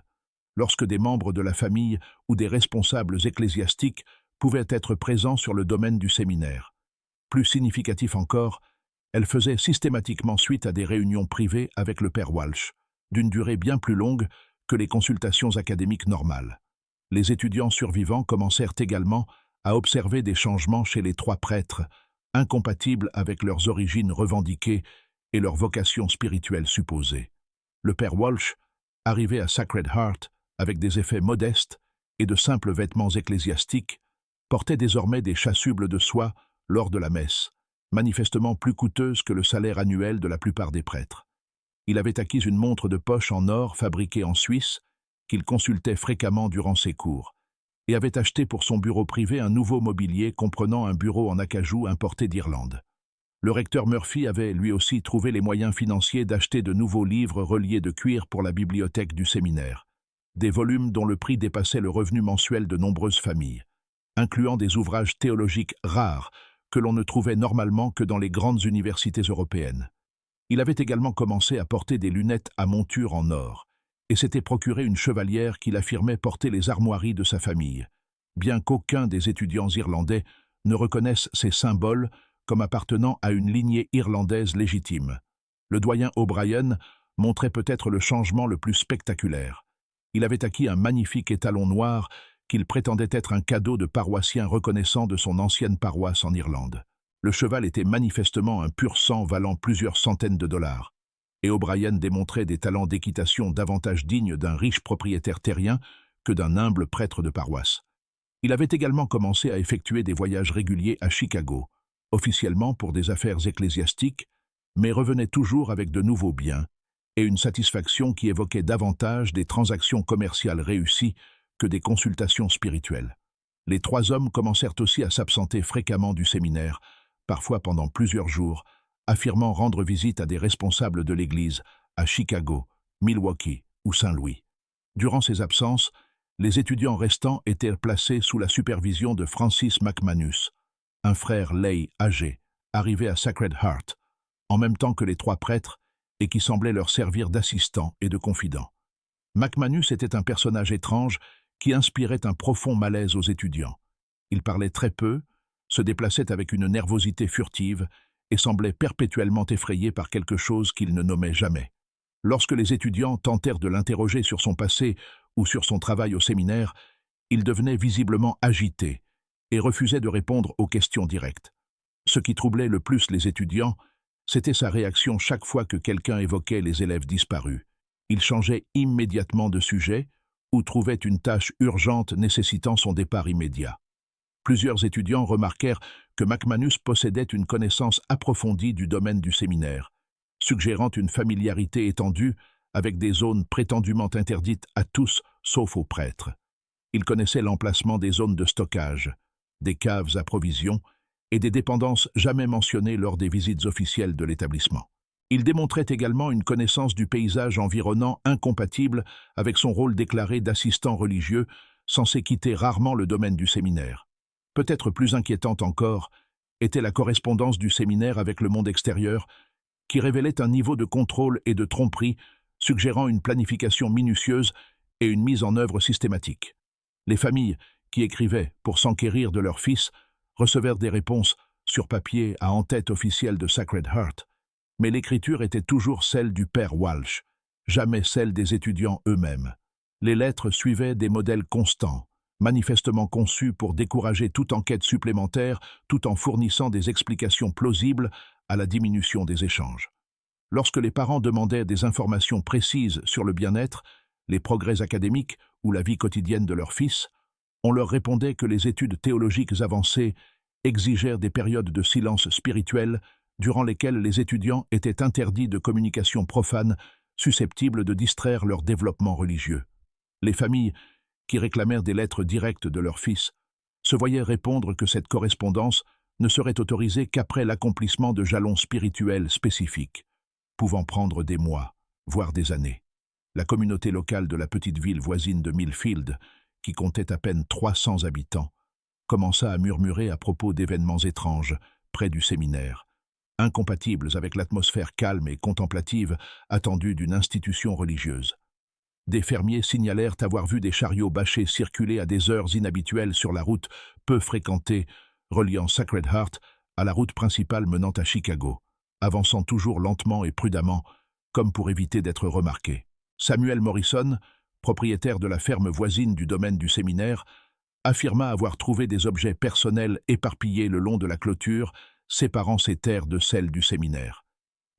lorsque des membres de la famille ou des responsables ecclésiastiques pouvaient être présents sur le domaine du séminaire. Plus significatif encore, elles faisaient systématiquement suite à des réunions privées avec le père Walsh, d'une durée bien plus longue que les consultations académiques normales. Les étudiants survivants commencèrent également à observer des changements chez les 3 prêtres, incompatibles avec leurs origines revendiquées et leur vocation spirituelle supposée. Le père Walsh, arrivé à Sacred Heart avec des effets modestes et de simples vêtements ecclésiastiques, portait désormais des chasubles de soie lors de la messe, manifestement plus coûteuses que le salaire annuel de la plupart des prêtres. Il avait acquis une montre de poche en or fabriquée en Suisse, qu'il consultait fréquemment durant ses cours, et avait acheté pour son bureau privé un nouveau mobilier comprenant un bureau en acajou importé d'Irlande. Le recteur Murphy avait lui aussi trouvé les moyens financiers d'acheter de nouveaux livres reliés de cuir pour la bibliothèque du séminaire, des volumes dont le prix dépassait le revenu mensuel de nombreuses familles, incluant des ouvrages théologiques rares que l'on ne trouvait normalement que dans les grandes universités européennes. Il avait également commencé à porter des lunettes à monture en or, et s'était procuré une chevalière qu'il affirmait porter les armoiries de sa famille, bien qu'aucun des étudiants irlandais ne reconnaisse ces symboles comme appartenant à une lignée irlandaise légitime. Le doyen O'Brien montrait peut-être le changement le plus spectaculaire. Il avait acquis un magnifique étalon noir qu'il prétendait être un cadeau de paroissien reconnaissant de son ancienne paroisse en Irlande. Le cheval était manifestement un pur sang valant plusieurs centaines de dollars, et O'Brien démontrait des talents d'équitation davantage dignes d'un riche propriétaire terrien que d'un humble prêtre de paroisse. Il avait également commencé à effectuer des voyages réguliers à Chicago, officiellement pour des affaires ecclésiastiques, mais revenait toujours avec de nouveaux biens et une satisfaction qui évoquait davantage des transactions commerciales réussies que des consultations spirituelles. Les trois hommes commencèrent aussi à s'absenter fréquemment du séminaire, parfois pendant plusieurs jours, affirmant rendre visite à des responsables de l'Église à Chicago, Milwaukee ou Saint-Louis. Durant ces absences, les étudiants restants étaient placés sous la supervision de Francis McManus, un frère lay âgé, arrivé à Sacred Heart, en même temps que les trois prêtres, et qui semblait leur servir d'assistant et de confident. McManus était un personnage étrange qui inspirait un profond malaise aux étudiants. Il parlait très peu, se déplaçait avec une nervosité furtive et semblait perpétuellement effrayé par quelque chose qu'il ne nommait jamais. Lorsque les étudiants tentèrent de l'interroger sur son passé ou sur son travail au séminaire, il devenait visiblement agité et refusait de répondre aux questions directes. Ce qui troublait le plus les étudiants, c'était sa réaction chaque fois que quelqu'un évoquait les élèves disparus. Il changeait immédiatement de sujet ou trouvait une tâche urgente nécessitant son départ immédiat. Plusieurs étudiants remarquèrent que McManus possédait une connaissance approfondie du domaine du séminaire, suggérant une familiarité étendue avec des zones prétendument interdites à tous sauf aux prêtres. Il connaissait l'emplacement des zones de stockage, des caves à provisions et des dépendances jamais mentionnées lors des visites officielles de l'établissement. Il démontrait également une connaissance du paysage environnant incompatible avec son rôle déclaré d'assistant religieux, censé quitter rarement le domaine du séminaire. Peut-être plus inquiétante encore était la correspondance du séminaire avec le monde extérieur, qui révélait un niveau de contrôle et de tromperie, suggérant une planification minutieuse et une mise en œuvre systématique. Les familles, qui écrivaient pour s'enquérir de leurs fils, recevèrent des réponses sur papier à en-tête officielle de Sacred Heart, mais l'écriture était toujours celle du père Walsh, jamais celle des étudiants eux-mêmes. Les lettres suivaient des modèles constants, manifestement conçus pour décourager toute enquête supplémentaire tout en fournissant des explications plausibles à la diminution des échanges. Lorsque les parents demandaient des informations précises sur le bien-être, les progrès académiques ou la vie quotidienne de leur fils, on leur répondait que les études théologiques avancées exigèrent des périodes de silence spirituel durant lesquelles les étudiants étaient interdits de communication profane susceptible de distraire leur développement religieux. Les familles, qui réclamèrent des lettres directes de leurs fils, se voyaient répondre que cette correspondance ne serait autorisée qu'après l'accomplissement de jalons spirituels spécifiques, pouvant prendre des mois, voire des années. La communauté locale de la petite ville voisine de Millfield, qui comptait à peine 300 habitants, commença à murmurer à propos d'événements étranges près du séminaire, incompatibles avec l'atmosphère calme et contemplative attendue d'une institution religieuse. Des fermiers signalèrent avoir vu des chariots bâchés circuler à des heures inhabituelles sur la route peu fréquentée reliant Sacred Heart à la route principale menant à Chicago, avançant toujours lentement et prudemment, comme pour éviter d'être remarqués. Samuel Morrison, propriétaire de la ferme voisine du domaine du séminaire, affirma avoir trouvé des objets personnels éparpillés le long de la clôture, séparant ses terres de celles du séminaire.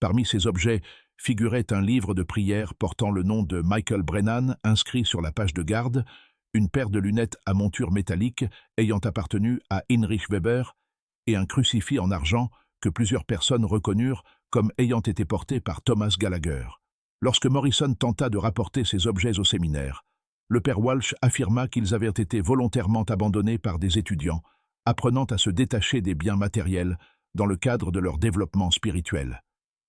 Parmi ces objets figurait un livre de prière portant le nom de Michael Brennan inscrit sur la page de garde, une paire de lunettes à monture métallique ayant appartenu à Heinrich Weber et un crucifix en argent que plusieurs personnes reconnurent comme ayant été porté par Thomas Gallagher. Lorsque Morrison tenta de rapporter ces objets au séminaire, le père Walsh affirma qu'ils avaient été volontairement abandonnés par des étudiants, apprenant à se détacher des biens matériels dans le cadre de leur développement spirituel.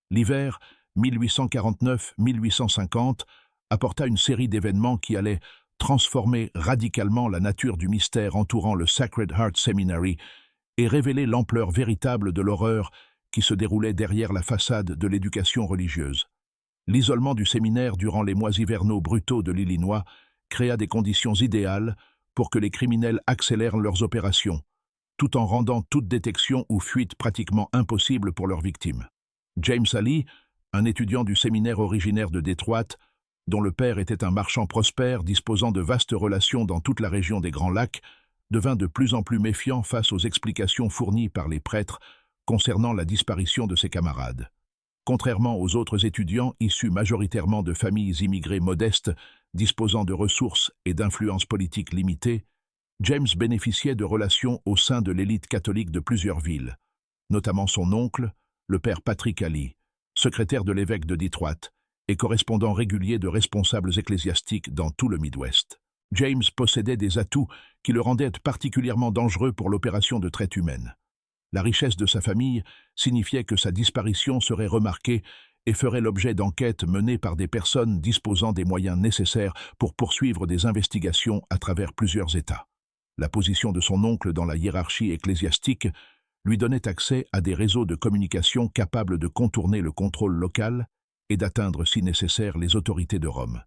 L'hiver 1849-1850 apporta une série d'événements qui allaient transformer radicalement la nature du mystère entourant le Sacred Heart Seminary et révéler l'ampleur véritable de l'horreur qui se déroulait derrière la façade de l'éducation religieuse. L'isolement du séminaire durant les mois hivernaux brutaux de l'Illinois créa des conditions idéales pour que les criminels accélèrent leurs opérations, tout en rendant toute détection ou fuite pratiquement impossible pour leurs victimes. James Alley, un étudiant du séminaire originaire de Détroit, dont le père était un marchand prospère disposant de vastes relations dans toute la région des Grands Lacs, devint de plus en plus méfiant face aux explications fournies par les prêtres concernant la disparition de ses camarades. Contrairement aux autres étudiants issus majoritairement de familles immigrées modestes, disposant de ressources et d'influences politiques limitées, James bénéficiait de relations au sein de l'élite catholique de plusieurs villes, notamment son oncle, le père Patrick Alley, secrétaire de l'évêque de Detroit et correspondant régulier de responsables ecclésiastiques dans tout le Midwest. James possédait des atouts qui le rendaient particulièrement dangereux pour l'opération de traite humaine. La richesse de sa famille signifiait que sa disparition serait remarquée et ferait l'objet d'enquêtes menées par des personnes disposant des moyens nécessaires pour poursuivre des investigations à travers plusieurs États. La position de son oncle dans la hiérarchie ecclésiastique lui donnait accès à des réseaux de communication capables de contourner le contrôle local et d'atteindre si nécessaire les autorités de Rome.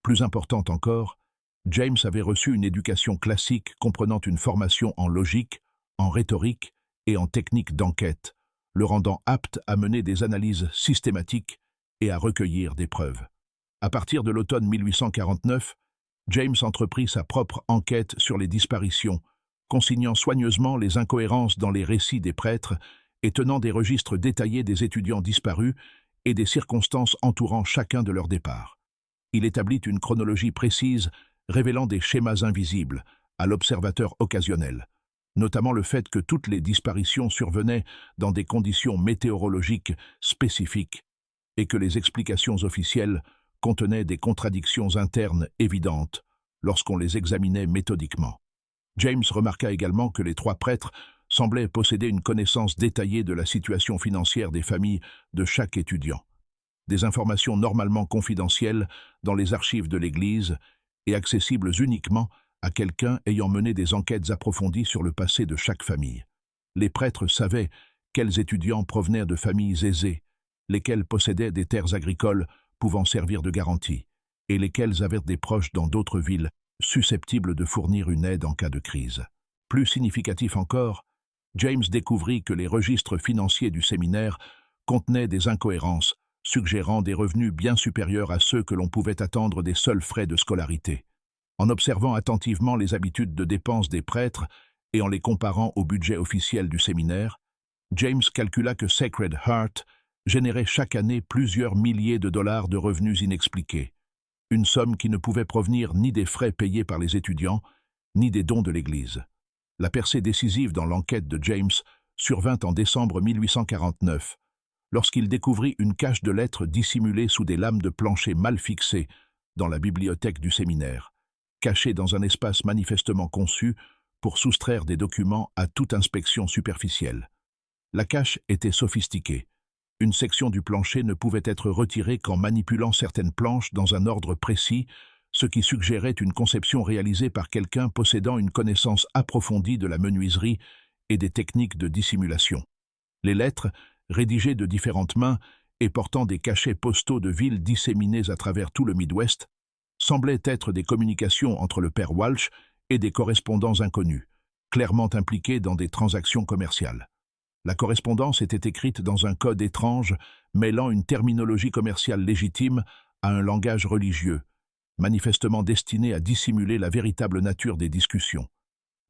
Plus importante encore, James avait reçu une éducation classique comprenant une formation en logique, en rhétorique et en technique d'enquête, le rendant apte à mener des analyses systématiques et à recueillir des preuves. À partir de l'automne 1849, James entreprit sa propre enquête sur les disparitions, consignant soigneusement les incohérences dans les récits des prêtres et tenant des registres détaillés des étudiants disparus et des circonstances entourant chacun de leur départ. Il établit une chronologie précise révélant des schémas invisibles à l'observateur occasionnel, notamment le fait que toutes les disparitions survenaient dans des conditions météorologiques spécifiques et que les explications officielles contenaient des contradictions internes évidentes lorsqu'on les examinait méthodiquement. James remarqua également que les trois prêtres semblaient posséder une connaissance détaillée de la situation financière des familles de chaque étudiant. Des informations normalement confidentielles dans les archives de l'Église et accessibles uniquement à quelqu'un ayant mené des enquêtes approfondies sur le passé de chaque famille. Les prêtres savaient quels étudiants provenaient de familles aisées, lesquels possédaient des terres agricoles pouvant servir de garantie, et lesquels avaient des proches dans d'autres villes susceptibles de fournir une aide en cas de crise. Plus significatif encore, James découvrit que les registres financiers du séminaire contenaient des incohérences, suggérant des revenus bien supérieurs à ceux que l'on pouvait attendre des seuls frais de scolarité. En observant attentivement les habitudes de dépenses des prêtres et en les comparant au budget officiel du séminaire, James calcula que Sacred Heart générait chaque année plusieurs milliers de dollars de revenus inexpliqués, une somme qui ne pouvait provenir ni des frais payés par les étudiants, ni des dons de l'Église. La percée décisive dans l'enquête de James survint en décembre 1849, lorsqu'il découvrit une cache de lettres dissimulée sous des lames de plancher mal fixées dans la bibliothèque du séminaire, cachée dans un espace manifestement conçu pour soustraire des documents à toute inspection superficielle. La cache était sophistiquée. Une section du plancher ne pouvait être retirée qu'en manipulant certaines planches dans un ordre précis, ce qui suggérait une conception réalisée par quelqu'un possédant une connaissance approfondie de la menuiserie et des techniques de dissimulation. Les lettres, rédigées de différentes mains et portant des cachets postaux de villes disséminés à travers tout le Midwest, semblaient être des communications entre le père Walsh et des correspondants inconnus, clairement impliqués dans des transactions commerciales. La correspondance était écrite dans un code étrange, mêlant une terminologie commerciale légitime à un langage religieux, manifestement destiné à dissimuler la véritable nature des discussions.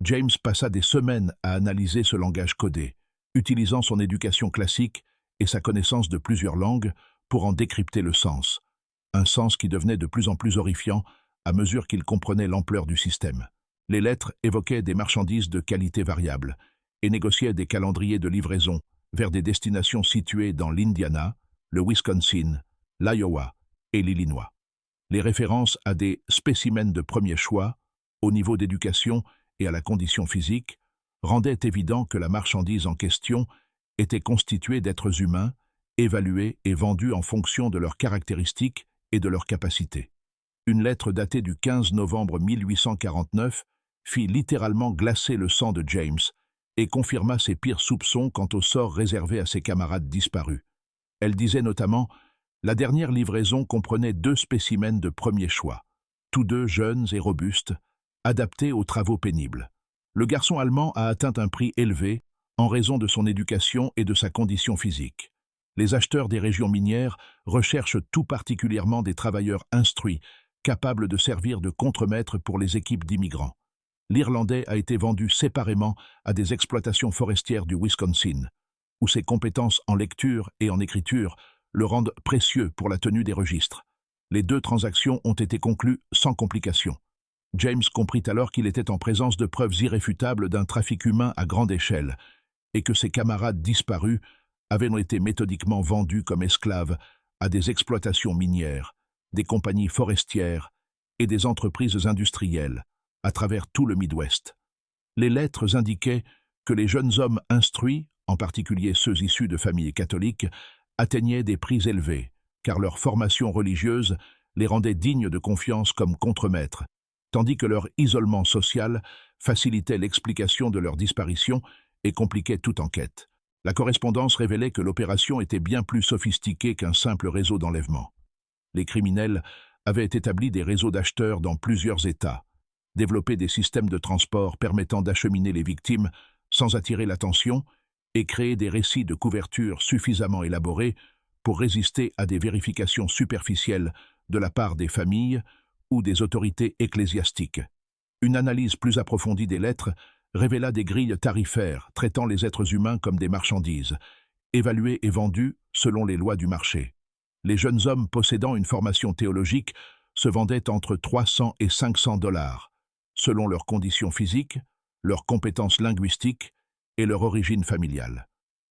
James passa des semaines à analyser ce langage codé, utilisant son éducation classique et sa connaissance de plusieurs langues pour en décrypter le sens, un sens qui devenait de plus en plus horrifiant à mesure qu'il comprenait l'ampleur du système. Les lettres évoquaient des marchandises de qualité variable et négociaient des calendriers de livraison vers des destinations situées dans l'Indiana, le Wisconsin, l'Iowa et l'Illinois. Les références à des spécimens de premier choix, au niveau d'éducation et à la condition physique, rendaient évident que la marchandise en question était constituée d'êtres humains, évalués et vendus en fonction de leurs caractéristiques et de leurs capacités. Une lettre datée du 15 novembre 1849 fit littéralement glacer le sang de James et confirma ses pires soupçons quant au sort réservé à ses camarades disparus. Elle disait notamment « La dernière livraison comprenait 2 spécimens de premier choix, tous deux jeunes et robustes, adaptés aux travaux pénibles. Le garçon allemand a atteint un prix élevé en raison de son éducation et de sa condition physique. Les acheteurs des régions minières recherchent tout particulièrement des travailleurs instruits, capables de servir de contremaîtres pour les équipes d'immigrants. L'Irlandais a été vendu séparément à des exploitations forestières du Wisconsin, où ses compétences en lecture et en écriture le rendent précieux pour la tenue des registres. Les deux transactions ont été conclues sans complications. James comprit alors qu'il était en présence de preuves irréfutables d'un trafic humain à grande échelle et que ses camarades disparus avaient été méthodiquement vendus comme esclaves à des exploitations minières, des compagnies forestières et des entreprises industrielles à travers tout le Midwest. Les lettres indiquaient que les jeunes hommes instruits, en particulier ceux issus de familles catholiques, atteignaient des prix élevés, car leur formation religieuse les rendait dignes de confiance comme contremaîtres, tandis que leur isolement social facilitait l'explication de leur disparition et compliquait toute enquête. La correspondance révélait que l'opération était bien plus sophistiquée qu'un simple réseau d'enlèvement. Les criminels avaient établi des réseaux d'acheteurs dans plusieurs États, développé des systèmes de transport permettant d'acheminer les victimes sans attirer l'attention et créé des récits de couverture suffisamment élaborés pour résister à des vérifications superficielles de la part des familles ou des autorités ecclésiastiques. Une analyse plus approfondie des lettres révéla des grilles tarifaires traitant les êtres humains comme des marchandises, évaluées et vendues selon les lois du marché. Les jeunes hommes possédant une formation théologique se vendaient entre 300 et 500 $, selon leurs conditions physiques, leurs compétences linguistiques et leur origine familiale.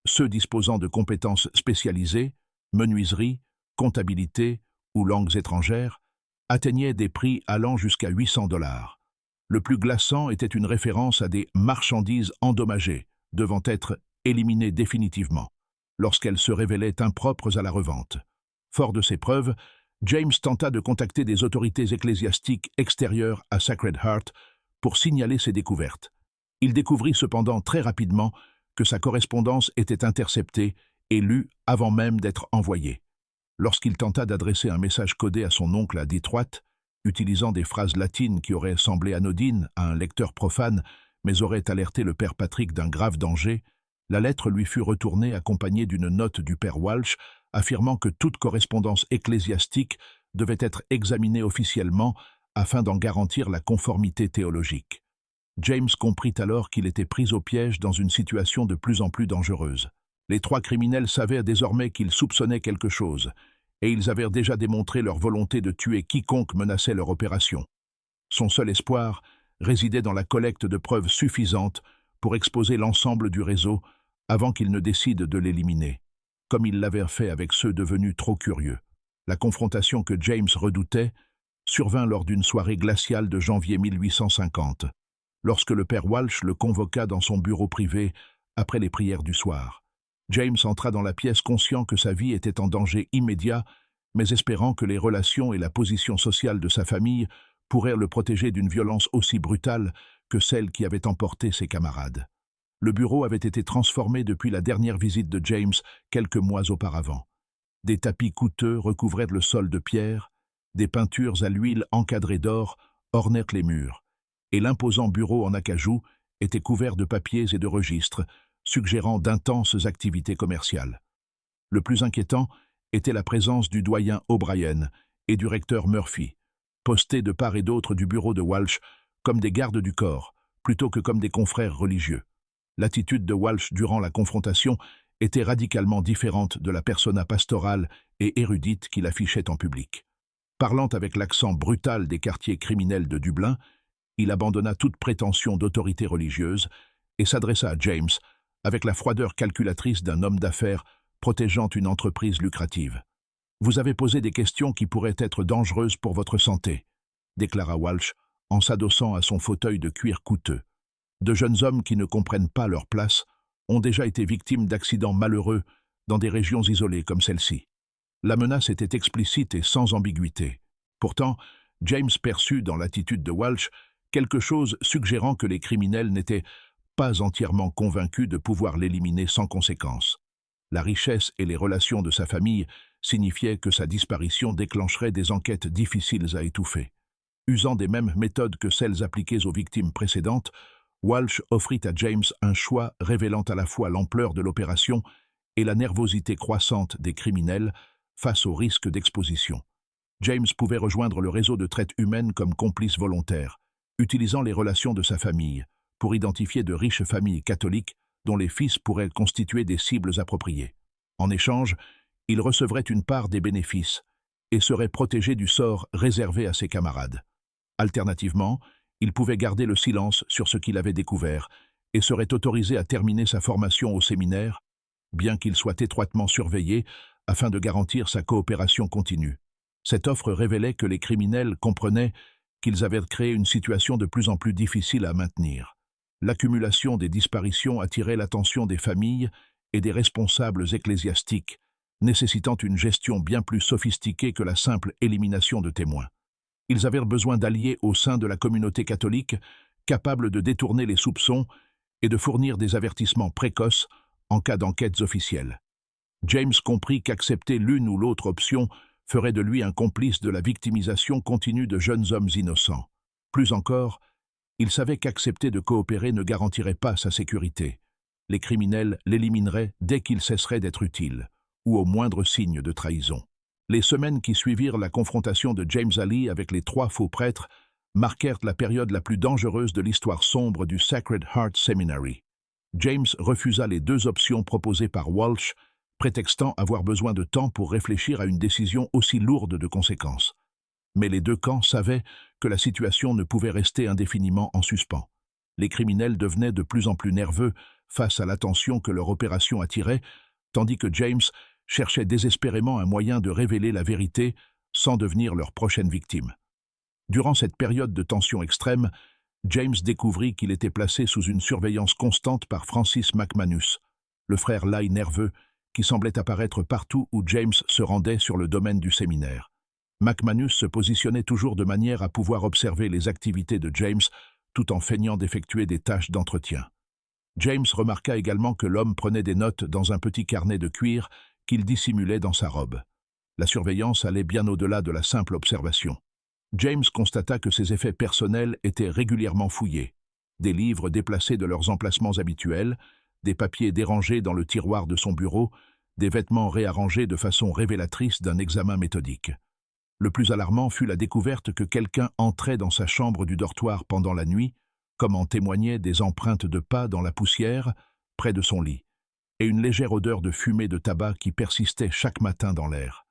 Ceux disposant de compétences spécialisées, menuiserie, comptabilité ou langues étrangères, atteignaient des prix allant jusqu'à 800 $. Le plus glaçant était une référence à des marchandises endommagées, devant être éliminées définitivement, lorsqu'elles se révélaient impropres à la revente. Fort de ces preuves, James tenta de contacter des autorités ecclésiastiques extérieures à Sacred Heart pour signaler ces découvertes. Il découvrit cependant très rapidement que sa correspondance était interceptée et lue avant même d'être envoyée. Lorsqu'il tenta d'adresser un message codé à son oncle à Detroit, utilisant des phrases latines qui auraient semblé anodines à un lecteur profane, mais auraient alerté le père Patrick d'un grave danger, la lettre lui fut retournée accompagnée d'une note du père Walsh affirmant que toute correspondance ecclésiastique devait être examinée officiellement afin d'en garantir la conformité théologique. James comprit alors qu'il était pris au piège dans une situation de plus en plus dangereuse. Les trois criminels savaient désormais qu'ils soupçonnaient quelque chose, et ils avaient déjà démontré leur volonté de tuer quiconque menaçait leur opération. Son seul espoir résidait dans la collecte de preuves suffisantes pour exposer l'ensemble du réseau avant qu'ils ne décident de l'éliminer, comme ils l'avaient fait avec ceux devenus trop curieux. La confrontation que James redoutait survint lors d'une soirée glaciale de janvier 1850, lorsque le père Walsh le convoqua dans son bureau privé après les prières du soir. James entra dans la pièce conscient que sa vie était en danger immédiat, mais espérant que les relations et la position sociale de sa famille pourraient le protéger d'une violence aussi brutale que celle qui avait emporté ses camarades. Le bureau avait été transformé depuis la dernière visite de James quelques mois auparavant. Des tapis coûteux recouvraient le sol de pierre, des peintures à l'huile encadrées d'or ornaient les murs, et l'imposant bureau en acajou était couvert de papiers et de registres, suggérant d'intenses activités commerciales. Le plus inquiétant était la présence du doyen O'Brien et du recteur Murphy, postés de part et d'autre du bureau de Walsh comme des gardes du corps, plutôt que comme des confrères religieux. L'attitude de Walsh durant la confrontation était radicalement différente de la persona pastorale et érudite qu'il affichait en public. Parlant avec l'accent brutal des quartiers criminels de Dublin, il abandonna toute prétention d'autorité religieuse et s'adressa à James avec la froideur calculatrice d'un homme d'affaires protégeant une entreprise lucrative. « Vous avez posé des questions qui pourraient être dangereuses pour votre santé », déclara Walsh en s'adossant à son fauteuil de cuir coûteux. De jeunes hommes qui ne comprennent pas leur place ont déjà été victimes d'accidents malheureux dans des régions isolées comme celle-ci. La menace était explicite et sans ambiguïté. Pourtant, James perçut dans l'attitude de Walsh quelque chose suggérant que les criminels n'étaient pas entièrement convaincus de pouvoir l'éliminer sans conséquence. La richesse et les relations de sa famille signifiaient que sa disparition déclencherait des enquêtes difficiles à étouffer. Usant des mêmes méthodes que celles appliquées aux victimes précédentes, Walsh offrit à James un choix révélant à la fois l'ampleur de l'opération et la nervosité croissante des criminels face au risque d'exposition. James pouvait rejoindre le réseau de traite humaine comme complice volontaire, utilisant les relations de sa famille pour identifier de riches familles catholiques dont les fils pourraient constituer des cibles appropriées. En échange, il recevrait une part des bénéfices et serait protégé du sort réservé à ses camarades. Alternativement, il pouvait garder le silence sur ce qu'il avait découvert et serait autorisé à terminer sa formation au séminaire, bien qu'il soit étroitement surveillé afin de garantir sa coopération continue. Cette offre révélait que les criminels comprenaient qu'ils avaient créé une situation de plus en plus difficile à maintenir. L'accumulation des disparitions attirait l'attention des familles et des responsables ecclésiastiques, nécessitant une gestion bien plus sophistiquée que la simple élimination de témoins. Ils avaient besoin d'alliés au sein de la communauté catholique, capables de détourner les soupçons et de fournir des avertissements précoces en cas d'enquêtes officielles. James comprit qu'accepter l'une ou l'autre option ferait de lui un complice de la victimisation continue de jeunes hommes innocents. Plus encore, il savait qu'accepter de coopérer ne garantirait pas sa sécurité. Les criminels l'élimineraient dès qu'il cesserait d'être utile, ou au moindre signe de trahison. Les semaines qui suivirent la confrontation de James Ali avec les 3 faux prêtres marquèrent la période la plus dangereuse de l'histoire sombre du Sacred Heart Seminary. James refusa les 2 options proposées par Walsh, prétextant avoir besoin de temps pour réfléchir à une décision aussi lourde de conséquences. Mais les 2 camps savaient que la situation ne pouvait rester indéfiniment en suspens. Les criminels devenaient de plus en plus nerveux face à l'attention que leur opération attirait, tandis que James cherchait désespérément un moyen de révéler la vérité sans devenir leur prochaine victime. Durant cette période de tension extrême, James découvrit qu'il était placé sous une surveillance constante par Francis McManus, le frère Lai nerveux, qui semblait apparaître partout où James se rendait sur le domaine du séminaire. McManus se positionnait toujours de manière à pouvoir observer les activités de James tout en feignant d'effectuer des tâches d'entretien. James remarqua également que l'homme prenait des notes dans un petit carnet de cuir qu'il dissimulait dans sa robe. La surveillance allait bien au-delà de la simple observation. James constata que ses effets personnels étaient régulièrement fouillés. Des livres déplacés de leurs emplacements habituels, des papiers dérangés dans le tiroir de son bureau, des vêtements réarrangés de façon révélatrice d'un examen méthodique. Le plus alarmant fut la découverte que quelqu'un entrait dans sa chambre du dortoir pendant la nuit, comme en témoignaient des empreintes de pas dans la poussière, près de son lit, et une légère odeur de fumée de tabac qui persistait chaque matin dans l'air.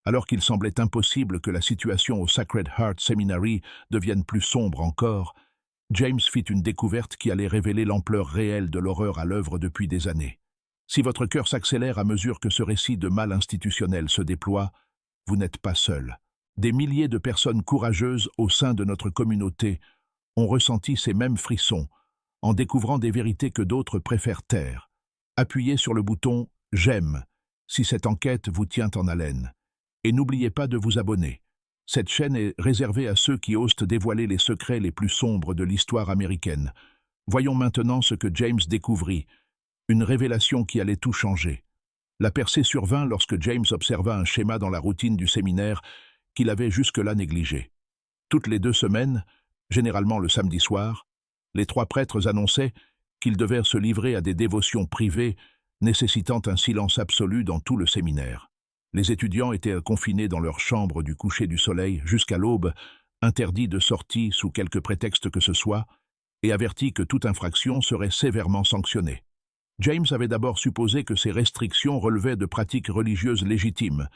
Alors qu'il semblait impossible que la situation au Sacred Heart Seminary devienne plus sombre encore, James fit une découverte qui allait révéler l'ampleur réelle de l'horreur à l'œuvre depuis des années. Si votre cœur s'accélère à mesure que ce récit de mal institutionnel se déploie, vous n'êtes pas seul. Des milliers de personnes courageuses au sein de notre communauté ont ressenti ces mêmes frissons en découvrant des vérités que d'autres préfèrent taire. Appuyez sur le bouton « J'aime » si cette enquête vous tient en haleine. Et n'oubliez pas de vous abonner. Cette chaîne est réservée à ceux qui osent dévoiler les secrets les plus sombres de l'histoire américaine. Voyons maintenant ce que James découvrit, une révélation qui allait tout changer. La percée survint lorsque James observa un schéma dans la routine du séminaire qu'il avait jusque-là négligé. Toutes les 2 semaines, généralement le samedi soir, les 3 prêtres annonçaient qu'ils devaient se livrer à des dévotions privées nécessitant un silence absolu dans tout le séminaire. Les étudiants étaient confinés dans leur chambre du coucher du soleil jusqu'à l'aube, interdits de sortie sous quelque prétexte que ce soit, et avertis que toute infraction serait sévèrement sanctionnée. James avait d'abord supposé que ces restrictions relevaient de pratiques religieuses légitimes,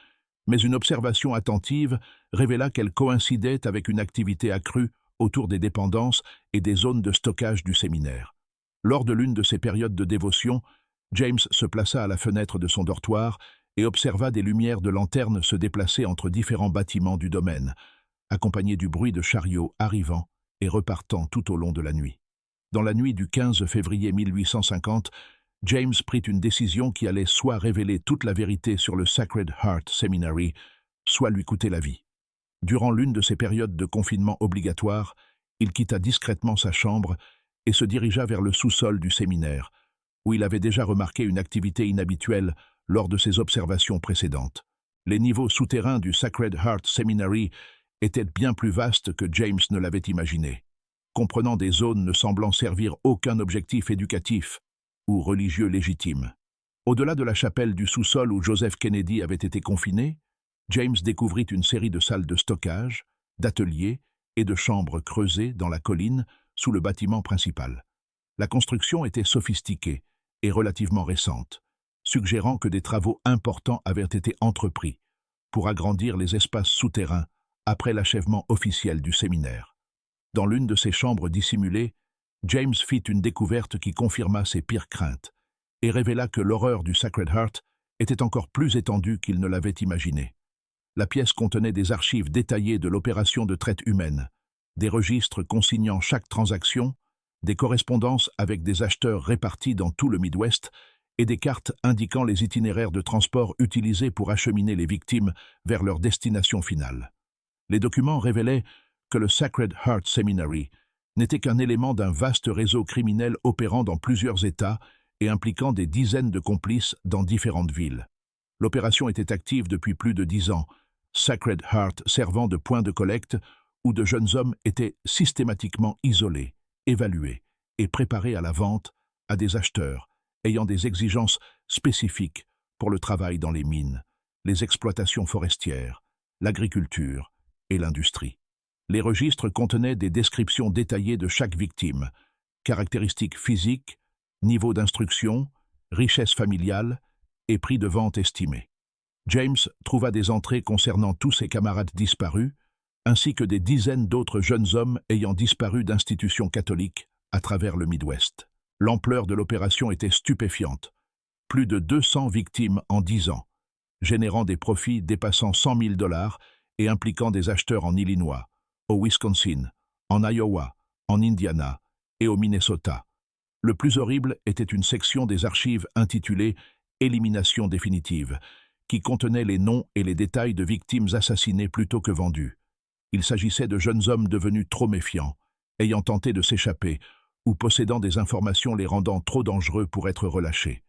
mais une observation attentive révéla qu'elles coïncidaient avec une activité accrue autour des dépendances et des zones de stockage du séminaire. Lors de l'une de ces périodes de dévotion, James se plaça à la fenêtre de son dortoir et observa des lumières de lanternes se déplacer entre différents bâtiments du domaine, accompagnés du bruit de chariots arrivant et repartant tout au long de la nuit. Dans la nuit du 15 février 1850, James prit une décision qui allait soit révéler toute la vérité sur le Sacred Heart Seminary, soit lui coûter la vie. Durant l'une de ces périodes de confinement obligatoire, il quitta discrètement sa chambre et se dirigea vers le sous-sol du séminaire, où il avait déjà remarqué une activité inhabituelle lors de ses observations précédentes. Les niveaux souterrains du Sacred Heart Seminary étaient bien plus vastes que James ne l'avait imaginé, comprenant des zones ne semblant servir aucun objectif éducatif ou religieux légitime. Au-delà de la chapelle du sous-sol où Joseph Kennedy avait été confiné, James découvrit une série de salles de stockage, d'ateliers et de chambres creusées dans la colline sous le bâtiment principal. La construction était sophistiquée et relativement récente, suggérant que des travaux importants avaient été entrepris pour agrandir les espaces souterrains après l'achèvement officiel du séminaire. Dans l'une de ces chambres dissimulées, James fit une découverte qui confirma ses pires craintes et révéla que l'horreur du Sacred Heart était encore plus étendue qu'il ne l'avait imaginé. La pièce contenait des archives détaillées de l'opération de traite humaine, des registres consignant chaque transaction, des correspondances avec des acheteurs répartis dans tout le Midwest et des cartes indiquant les itinéraires de transport utilisés pour acheminer les victimes vers leur destination finale. Les documents révélaient que le Sacred Heart Seminary n'était qu'un élément d'un vaste réseau criminel opérant dans plusieurs États et impliquant des dizaines de complices dans différentes villes. L'opération était active depuis plus de 10 ans, Sacred Heart servant de point de collecte où de jeunes hommes étaient systématiquement isolés, évalués et préparés à la vente à des acheteurs ayant des exigences spécifiques pour le travail dans les mines, les exploitations forestières, l'agriculture et l'industrie. Les registres contenaient des descriptions détaillées de chaque victime, caractéristiques physiques, niveau d'instruction, richesse familiale et prix de vente estimé. James trouva des entrées concernant tous ses camarades disparus, ainsi que des dizaines d'autres jeunes hommes ayant disparu d'institutions catholiques à travers le Midwest. L'ampleur de l'opération était stupéfiante. Plus de 200 victimes en 10 ans, générant des profits dépassant 100 000 $ et impliquant des acheteurs en Illinois, au Wisconsin, en Iowa, en Indiana et au Minnesota. Le plus horrible était une section des archives intitulée « Élimination définitive », qui contenait les noms et les détails de victimes assassinées plutôt que vendues. Il s'agissait de jeunes hommes devenus trop méfiants, ayant tenté de s'échapper ou possédant des informations les rendant trop dangereux pour être relâchés.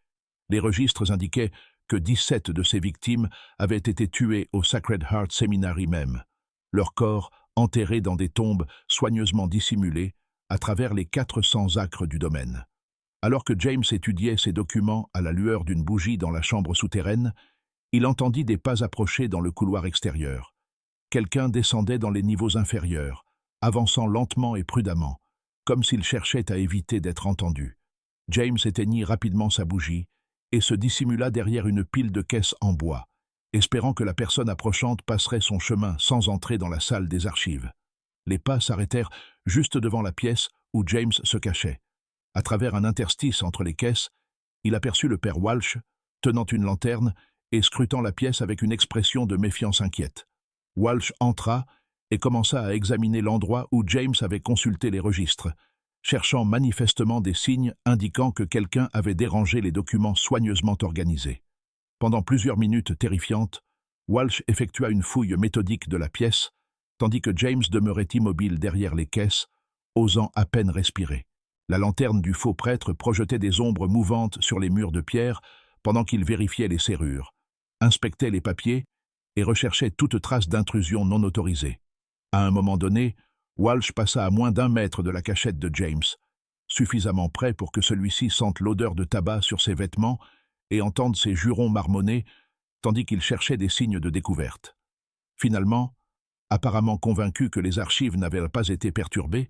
Les registres indiquaient que 17 de ces victimes avaient été tuées au Sacred Heart Seminary même, leurs corps enterrés dans des tombes soigneusement dissimulées à travers les 400 acres du domaine. Alors que James étudiait ces documents à la lueur d'une bougie dans la chambre souterraine, il entendit des pas approcher dans le couloir extérieur. Quelqu'un descendait dans les niveaux inférieurs, avançant lentement et prudemment, comme s'il cherchait à éviter d'être entendu. James éteignit rapidement sa bougie et se dissimula derrière une pile de caisses en bois, espérant que la personne approchante passerait son chemin sans entrer dans la salle des archives. Les pas s'arrêtèrent juste devant la pièce où James se cachait. À travers un interstice entre les caisses, il aperçut le père Walsh, tenant une lanterne et scrutant la pièce avec une expression de méfiance inquiète. Walsh entra et commença à examiner l'endroit où James avait consulté les registres, cherchant manifestement des signes indiquant que quelqu'un avait dérangé les documents soigneusement organisés. Pendant plusieurs minutes terrifiantes, Walsh effectua une fouille méthodique de la pièce, tandis que James demeurait immobile derrière les caisses, osant à peine respirer. La lanterne du faux prêtre projetait des ombres mouvantes sur les murs de pierre pendant qu'il vérifiait les serrures, inspectait les papiers et recherchait toute trace d'intrusion non autorisée. À un moment donné, Walsh passa à moins d'1 mètre de la cachette de James, suffisamment près pour que celui-ci sente l'odeur de tabac sur ses vêtements et entende ses jurons marmonner, tandis qu'il cherchait des signes de découverte. Finalement, apparemment convaincu que les archives n'avaient pas été perturbées,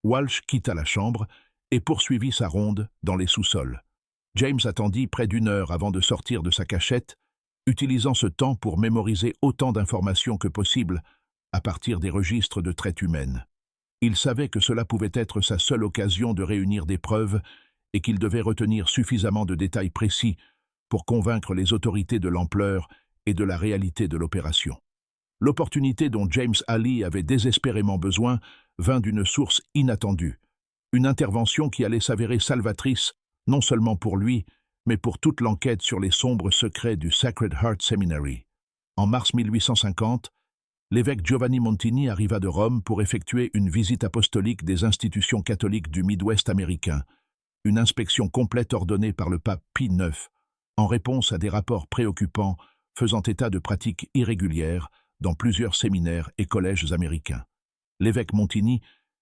Walsh quitta la chambre et poursuivit sa ronde dans les sous-sols. James attendit près d'1 heure avant de sortir de sa cachette, utilisant ce temps pour mémoriser autant d'informations que possible à partir des registres de traite humaine. Il savait que cela pouvait être sa seule occasion de réunir des preuves et qu'il devait retenir suffisamment de détails précis pour convaincre les autorités de l'ampleur et de la réalité de l'opération. L'opportunité dont James Alley avait désespérément besoin vint d'une source inattendue, une intervention qui allait s'avérer salvatrice non seulement pour lui, mais pour toute l'enquête sur les sombres secrets du Sacred Heart Seminary. En mars 1850, l'évêque Giovanni Montini arriva de Rome pour effectuer une visite apostolique des institutions catholiques du Midwest américain, une inspection complète ordonnée par le pape Pie IX, en réponse à des rapports préoccupants faisant état de pratiques irrégulières dans plusieurs séminaires et collèges américains. L'évêque Montini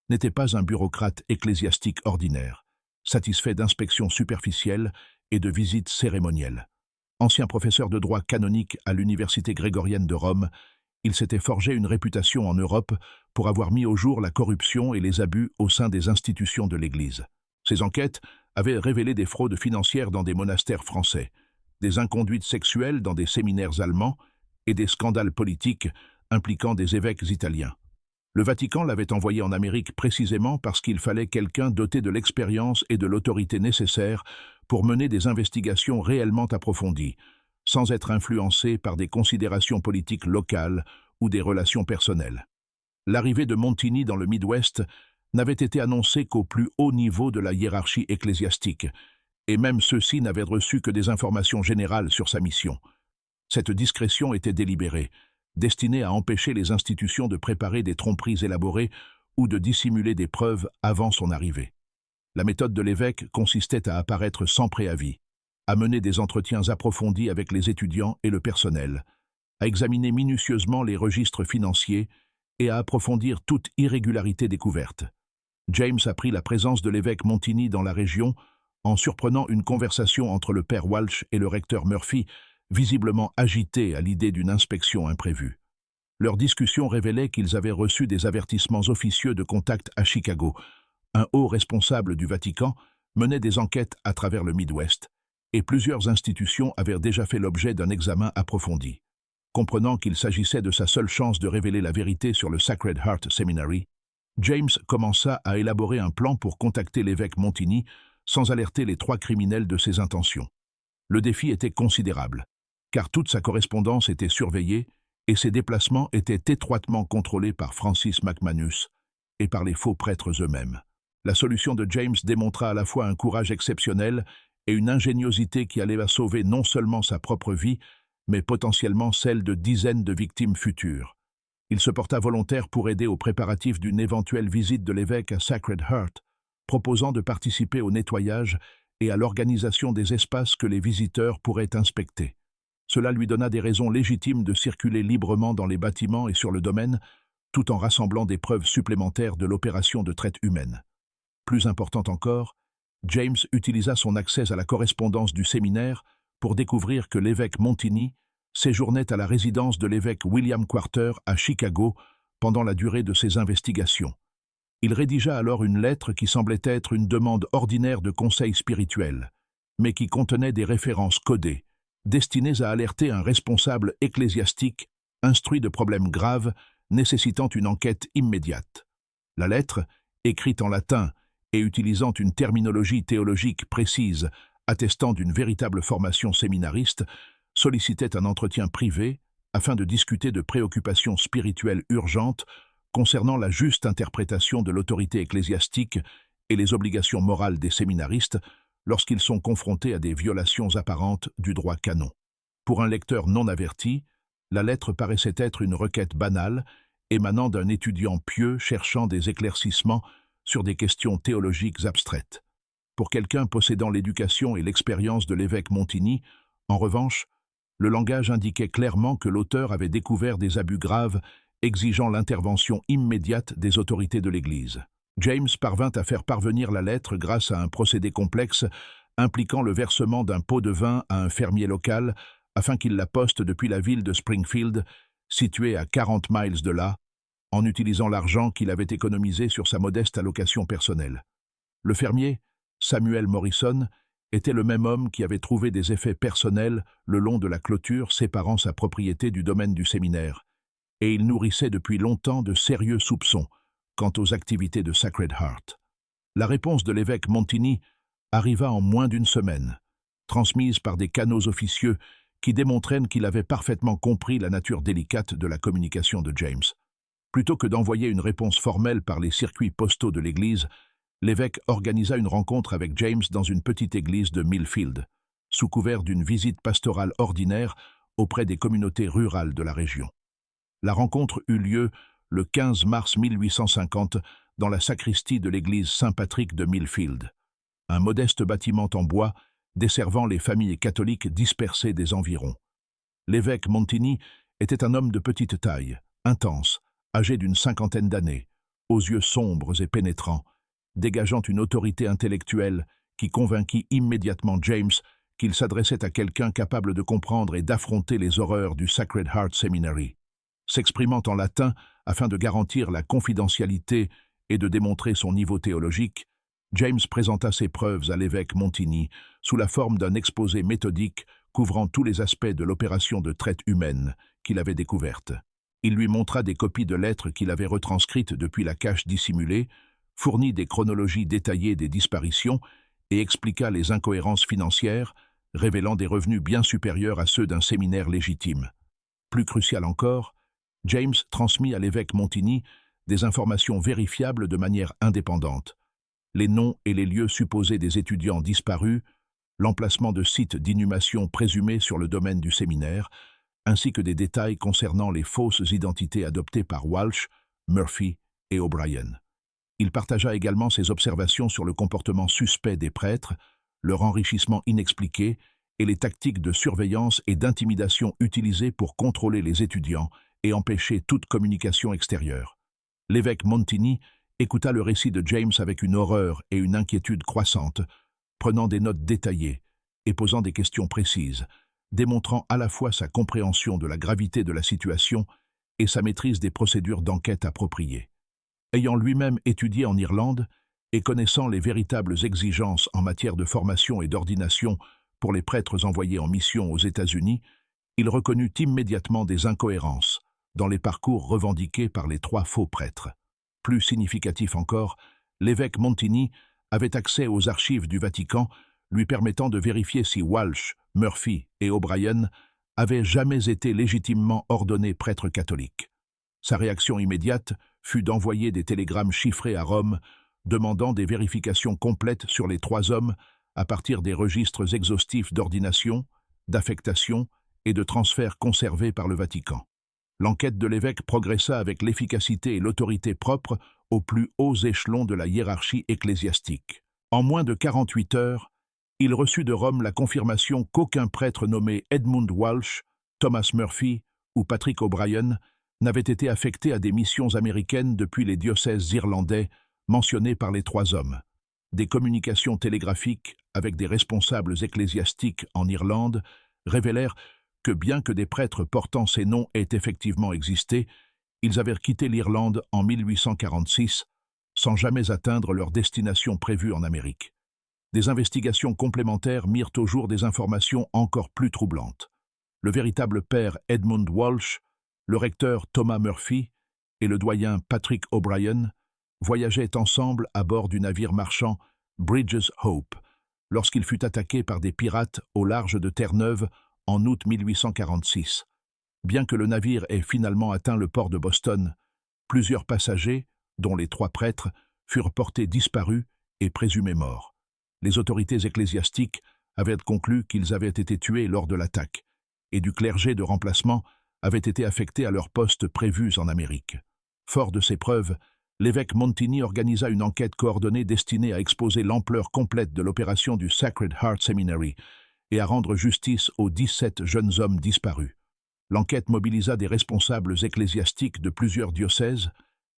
n'était pas un bureaucrate ecclésiastique ordinaire, satisfait d'inspections superficielles et de visites cérémonielles. Ancien professeur de droit canonique à l'Université grégorienne de Rome, il s'était forgé une réputation en Europe pour avoir mis au jour la corruption et les abus au sein des institutions de l'Église. Ses enquêtes avaient révélé des fraudes financières dans des monastères français, des inconduites sexuelles dans des séminaires allemands et des scandales politiques impliquant des évêques italiens. Le Vatican l'avait envoyé en Amérique précisément parce qu'il fallait quelqu'un doté de l'expérience et de l'autorité nécessaires pour mener des investigations réellement approfondies, sans être influencé par des considérations politiques locales ou des relations personnelles. L'arrivée de Montini dans le Midwest n'avait été annoncée qu'au plus haut niveau de la hiérarchie ecclésiastique, et même ceux-ci n'avaient reçu que des informations générales sur sa mission. Cette discrétion était délibérée, destinée à empêcher les institutions de préparer des tromperies élaborées ou de dissimuler des preuves avant son arrivée. La méthode de l'évêque consistait à apparaître sans préavis, à mener des entretiens approfondis avec les étudiants et le personnel, à examiner minutieusement les registres financiers et à approfondir toute irrégularité découverte. James apprit la présence de l'évêque Montini dans la région en surprenant une conversation entre le père Walsh et le recteur Murphy, visiblement agités à l'idée d'une inspection imprévue. Leur discussion révélait qu'ils avaient reçu des avertissements officieux de contact à Chicago. Un haut responsable du Vatican menait des enquêtes à travers le Midwest, et plusieurs institutions avaient déjà fait l'objet d'un examen approfondi. Comprenant qu'il s'agissait de sa seule chance de révéler la vérité sur le Sacred Heart Seminary, James commença à élaborer un plan pour contacter l'évêque Montini sans alerter les trois criminels de ses intentions. Le défi était considérable, car toute sa correspondance était surveillée et ses déplacements étaient étroitement contrôlés par Francis McManus et par les faux prêtres eux-mêmes. La solution de James démontra à la fois un courage exceptionnel et une ingéniosité qui allait sauver non seulement sa propre vie, mais potentiellement celle de dizaines de victimes futures. Il se porta volontaire pour aider aux préparatifs d'une éventuelle visite de l'évêque à Sacred Heart, proposant de participer au nettoyage et à l'organisation des espaces que les visiteurs pourraient inspecter. Cela lui donna des raisons légitimes de circuler librement dans les bâtiments et sur le domaine, tout en rassemblant des preuves supplémentaires de l'opération de traite humaine. Plus important encore, James utilisa son accès à la correspondance du séminaire pour découvrir que l'évêque Montini séjournait à la résidence de l'évêque William Quarter à Chicago pendant la durée de ses investigations. Il rédigea alors une lettre qui semblait être une demande ordinaire de conseil spirituel, mais qui contenait des références codées, destinées à alerter un responsable ecclésiastique instruit de problèmes graves nécessitant une enquête immédiate. La lettre, écrite en latin et utilisant une terminologie théologique précise attestant d'une véritable formation séminariste, sollicitait un entretien privé afin de discuter de préoccupations spirituelles urgentes concernant la juste interprétation de l'autorité ecclésiastique et les obligations morales des séminaristes lorsqu'ils sont confrontés à des violations apparentes du droit canon. Pour un lecteur non averti, la lettre paraissait être une requête banale émanant d'un étudiant pieux cherchant des éclaircissements sur des questions théologiques abstraites. Pour quelqu'un possédant l'éducation et l'expérience de l'évêque Montini, en revanche, le langage indiquait clairement que l'auteur avait découvert des abus graves exigeant l'intervention immédiate des autorités de l'Église. James parvint à faire parvenir la lettre grâce à un procédé complexe impliquant le versement d'un pot de vin à un fermier local afin qu'il la poste depuis la ville de Springfield, située à 40 miles de là, en utilisant l'argent qu'il avait économisé sur sa modeste allocation personnelle. Le fermier, Samuel Morrison, était le même homme qui avait trouvé des effets personnels le long de la clôture séparant sa propriété du domaine du séminaire, et il nourrissait depuis longtemps de sérieux soupçons quant aux activités de Sacred Heart. La réponse de l'évêque Montini arriva en moins d'une semaine, transmise par des canaux officieux qui démontraient qu'il avait parfaitement compris la nature délicate de la communication de James. Plutôt que d'envoyer une réponse formelle par les circuits postaux de l'Église, l'évêque organisa une rencontre avec James dans une petite église de Millfield, sous couvert d'une visite pastorale ordinaire auprès des communautés rurales de la région. La rencontre eut lieu le 15 mars 1850 dans la sacristie de l'église Saint-Patrick de Millfield, un modeste bâtiment en bois desservant les familles catholiques dispersées des environs. L'évêque Montini était un homme de petite taille, intense, âgé d'une cinquantaine d'années, aux yeux sombres et pénétrants, dégageant une autorité intellectuelle qui convainquit immédiatement James qu'il s'adressait à quelqu'un capable de comprendre et d'affronter les horreurs du Sacred Heart Seminary. S'exprimant en latin afin de garantir la confidentialité et de démontrer son niveau théologique, James présenta ses preuves à l'évêque Montigny sous la forme d'un exposé méthodique couvrant tous les aspects de l'opération de traite humaine qu'il avait découverte. Il lui montra des copies de lettres qu'il avait retranscrites depuis la cache dissimulée, fournit des chronologies détaillées des disparitions et expliqua les incohérences financières, révélant des revenus bien supérieurs à ceux d'un séminaire légitime. Plus crucial encore, James transmit à l'évêque Montigny des informations vérifiables de manière indépendante. Les noms et les lieux supposés des étudiants disparus, l'emplacement de sites d'inhumation présumés sur le domaine du séminaire, ainsi que des détails concernant les fausses identités adoptées par Walsh, Murphy et O'Brien. Il partagea également ses observations sur le comportement suspect des prêtres, leur enrichissement inexpliqué et les tactiques de surveillance et d'intimidation utilisées pour contrôler les étudiants et empêcher toute communication extérieure. L'évêque Montigny écouta le récit de James avec une horreur et une inquiétude croissantes, prenant des notes détaillées et posant des questions précises, démontrant à la fois sa compréhension de la gravité de la situation et sa maîtrise des procédures d'enquête appropriées. Ayant lui-même étudié en Irlande et connaissant les véritables exigences en matière de formation et d'ordination pour les prêtres envoyés en mission aux États-Unis, il reconnut immédiatement des incohérences dans les parcours revendiqués par les 3 faux prêtres. Plus significatif encore, l'évêque Montigny avait accès aux archives du Vatican, lui permettant de vérifier si Walsh, Murphy et O'Brien avaient jamais été légitimement ordonnés prêtres catholiques. Sa réaction immédiate fut d'envoyer des télégrammes chiffrés à Rome, demandant des vérifications complètes sur les 3 hommes à partir des registres exhaustifs d'ordination, d'affectation et de transfert conservés par le Vatican. L'enquête de l'évêque progressa avec l'efficacité et l'autorité propres aux plus hauts échelons de la hiérarchie ecclésiastique. En moins de 48 heures, il reçut de Rome la confirmation qu'aucun prêtre nommé Edmund Walsh, Thomas Murphy ou Patrick O'Brien n'avait été affecté à des missions américaines depuis les diocèses irlandais mentionnés par les 3 hommes. Des communications télégraphiques avec des responsables ecclésiastiques en Irlande révélèrent que bien que des prêtres portant ces noms aient effectivement existé, ils avaient quitté l'Irlande en 1846 sans jamais atteindre leur destination prévue en Amérique. Des investigations complémentaires mirent au jour des informations encore plus troublantes. Le véritable père Edmund Walsh, le recteur Thomas Murphy et le doyen Patrick O'Brien voyageaient ensemble à bord du navire marchand Bridges Hope lorsqu'il fut attaqué par des pirates au large de Terre-Neuve en août 1846. Bien que le navire ait finalement atteint le port de Boston, plusieurs passagers, dont les 3 prêtres, furent portés disparus et présumés morts. Les autorités ecclésiastiques avaient conclu qu'ils avaient été tués lors de l'attaque, et du clergé de remplacement avaient été affectés à leurs postes prévus en Amérique. Fort de ces preuves, l'évêque Montigny organisa une enquête coordonnée destinée à exposer l'ampleur complète de l'opération du Sacred Heart Seminary et à rendre justice aux 17 jeunes hommes disparus. L'enquête mobilisa des responsables ecclésiastiques de plusieurs diocèses,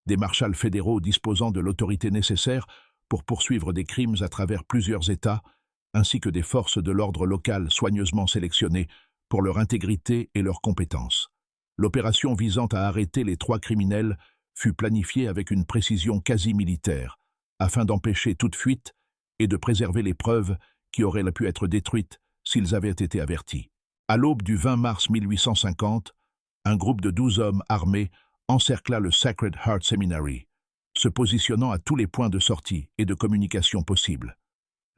des marshals fédéraux disposant de l'autorité nécessaire pour poursuivre des crimes à travers plusieurs États, ainsi que des forces de l'ordre local soigneusement sélectionnées pour leur intégrité et leurs compétences. L'opération visant à arrêter les 3 criminels fut planifiée avec une précision quasi militaire, afin d'empêcher toute fuite et de préserver les preuves qui auraient pu être détruites s'ils avaient été avertis. À l'aube du 20 mars 1850, un groupe de 12 hommes armés encercla le Sacred Heart Seminary, se positionnant à tous les points de sortie et de communication possibles.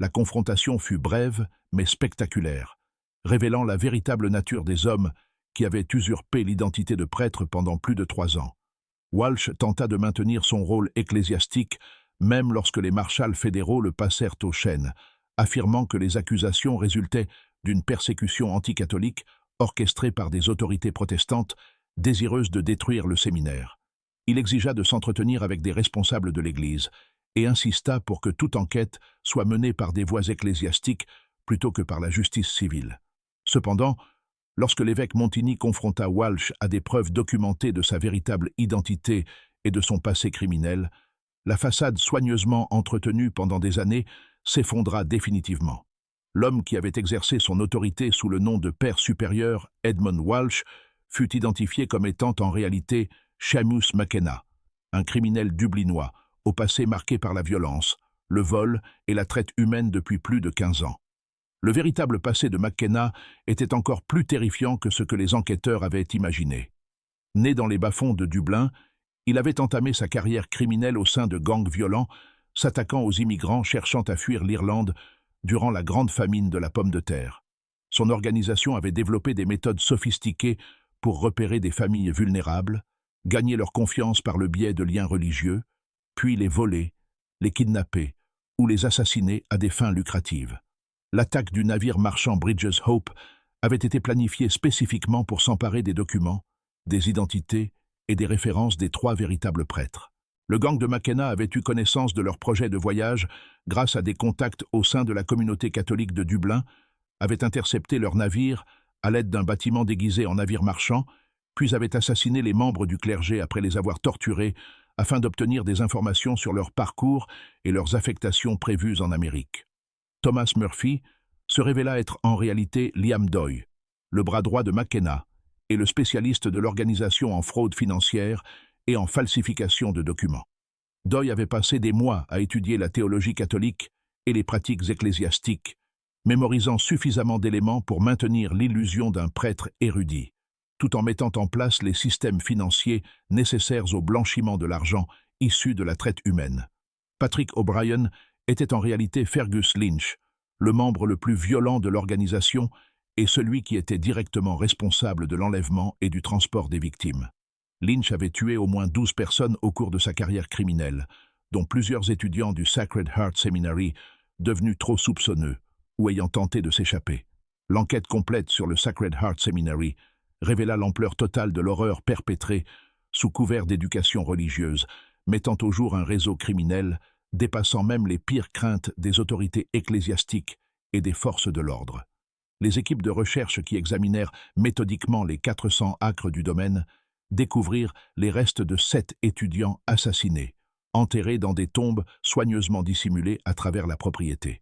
La confrontation fut brève mais spectaculaire, révélant la véritable nature des hommes qui avaient usurpé l'identité de prêtre pendant plus de 3 ans. Walsh tenta de maintenir son rôle ecclésiastique même lorsque les marshals fédéraux le passèrent aux chaînes, affirmant que les accusations résultaient d'une persécution anticatholique orchestrée par des autorités protestantes désireuses de détruire le séminaire. Il exigea de s'entretenir avec des responsables de l'Église et insista pour que toute enquête soit menée par des voies ecclésiastiques plutôt que par la justice civile. Cependant, lorsque l'évêque Montigny confronta Walsh à des preuves documentées de sa véritable identité et de son passé criminel, la façade soigneusement entretenue pendant des années s'effondra définitivement. L'homme qui avait exercé son autorité sous le nom de père supérieur Edmund Walsh fut identifié comme étant en réalité Seamus McKenna, un criminel dublinois, au passé marqué par la violence, le vol et la traite humaine depuis plus de 15 ans. Le véritable passé de McKenna était encore plus terrifiant que ce que les enquêteurs avaient imaginé. Né dans les bas-fonds de Dublin, il avait entamé sa carrière criminelle au sein de gangs violents, s'attaquant aux immigrants cherchant à fuir l'Irlande durant la grande famine de la pomme de terre. Son organisation avait développé des méthodes sophistiquées pour repérer des familles vulnérables, gagner leur confiance par le biais de liens religieux, puis les voler, les kidnapper ou les assassiner à des fins lucratives. L'attaque du navire marchand Bridges Hope avait été planifiée spécifiquement pour s'emparer des documents, des identités et des références des 3 véritables prêtres. Le gang de McKenna avait eu connaissance de leur projet de voyage grâce à des contacts au sein de la communauté catholique de Dublin, avait intercepté leur navire à l'aide d'un bâtiment déguisé en navire marchand, puis avait assassiné les membres du clergé après les avoir torturés afin d'obtenir des informations sur leur parcours et leurs affectations prévues en Amérique. Thomas Murphy se révéla être en réalité Liam Doyle, le bras droit de McKenna et le spécialiste de l'organisation en fraude financière et en falsification de documents. Doyle avait passé des mois à étudier la théologie catholique et les pratiques ecclésiastiques, mémorisant suffisamment d'éléments pour maintenir l'illusion d'un prêtre érudit, tout en mettant en place les systèmes financiers nécessaires au blanchiment de l'argent issu de la traite humaine. Patrick O'Brien était en réalité Fergus Lynch, le membre le plus violent de l'organisation et celui qui était directement responsable de l'enlèvement et du transport des victimes. Lynch avait tué au moins 12 personnes au cours de sa carrière criminelle, dont plusieurs étudiants du Sacred Heart Seminary devenus trop soupçonneux ou ayant tenté de s'échapper. L'enquête complète sur le Sacred Heart Seminary révéla l'ampleur totale de l'horreur perpétrée sous couvert d'éducation religieuse, mettant au jour un réseau criminel dépassant même les pires craintes des autorités ecclésiastiques et des forces de l'ordre. Les équipes de recherche qui examinèrent méthodiquement les 400 acres du domaine découvrirent les restes de 7 étudiants assassinés, enterrés dans des tombes soigneusement dissimulées à travers la propriété.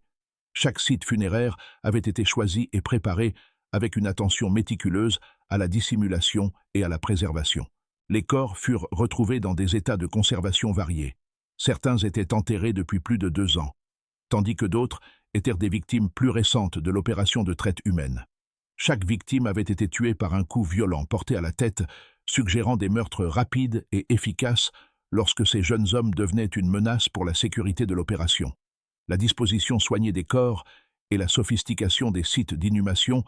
Chaque site funéraire avait été choisi et préparé avec une attention méticuleuse à la dissimulation et à la préservation. Les corps furent retrouvés dans des états de conservation variés. Certains étaient enterrés depuis plus de 2 ans, tandis que d'autres étaient des victimes plus récentes de l'opération de traite humaine. Chaque victime avait été tuée par un coup violent porté à la tête, suggérant des meurtres rapides et efficaces lorsque ces jeunes hommes devenaient une menace pour la sécurité de l'opération. La disposition soignée des corps et la sophistication des sites d'inhumation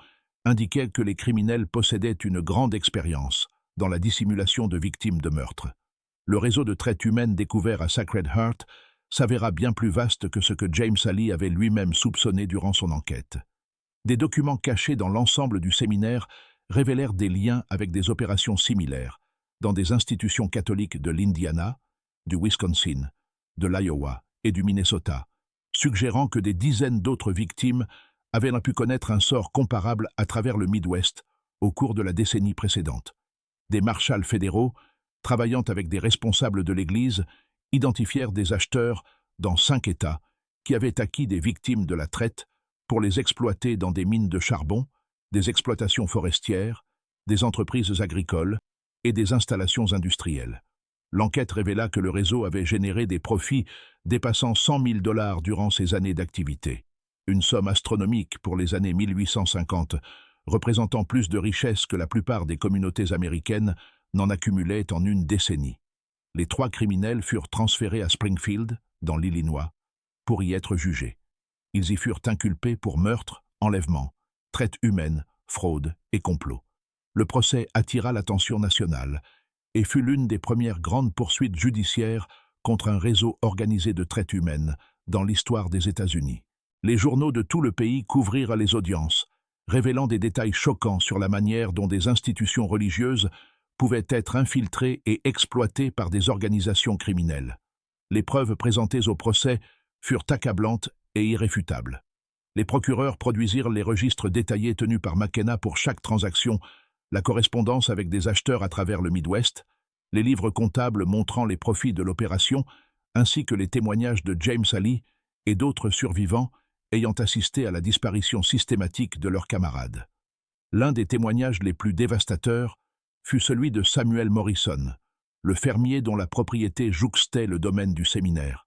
indiquaient que les criminels possédaient une grande expérience dans la dissimulation de victimes de meurtre. Le réseau de traite humaine découvert à Sacred Heart s'avéra bien plus vaste que ce que James Alley avait lui-même soupçonné durant son enquête. Des documents cachés dans l'ensemble du séminaire révélèrent des liens avec des opérations similaires dans des institutions catholiques de l'Indiana, du Wisconsin, de l'Iowa et du Minnesota, suggérant que des dizaines d'autres victimes avaient pu connaître un sort comparable à travers le Midwest au cours de la décennie précédente. Des marshals fédéraux, travaillant avec des responsables de l'Église, identifièrent des acheteurs dans 5 États qui avaient acquis des victimes de la traite pour les exploiter dans des mines de charbon, des exploitations forestières, des entreprises agricoles et des installations industrielles. L'enquête révéla que le réseau avait généré des profits dépassant 100 000 $ durant ses années d'activité, une somme astronomique pour les années 1850, représentant plus de richesses que la plupart des communautés américaines n'en accumulaient en une décennie. Les 3 criminels furent transférés à Springfield, dans l'Illinois, pour y être jugés. Ils y furent inculpés pour meurtre, enlèvement, traite humaine, fraude et complot. Le procès attira l'attention nationale et fut l'une des premières grandes poursuites judiciaires contre un réseau organisé de traite humaine dans l'histoire des États-Unis. Les journaux de tout le pays couvrirent les audiences, révélant des détails choquants sur la manière dont des institutions religieuses pouvaient être infiltrées et exploitées par des organisations criminelles. Les preuves présentées au procès furent accablantes et irréfutables. Les procureurs produisirent les registres détaillés tenus par McKenna pour chaque transaction, la correspondance avec des acheteurs à travers le Midwest, les livres comptables montrant les profits de l'opération, ainsi que les témoignages de James Alley et d'autres survivants ayant assisté à la disparition systématique de leurs camarades. L'un des témoignages les plus dévastateurs fut celui de Samuel Morrison, le fermier dont la propriété jouxtait le domaine du séminaire.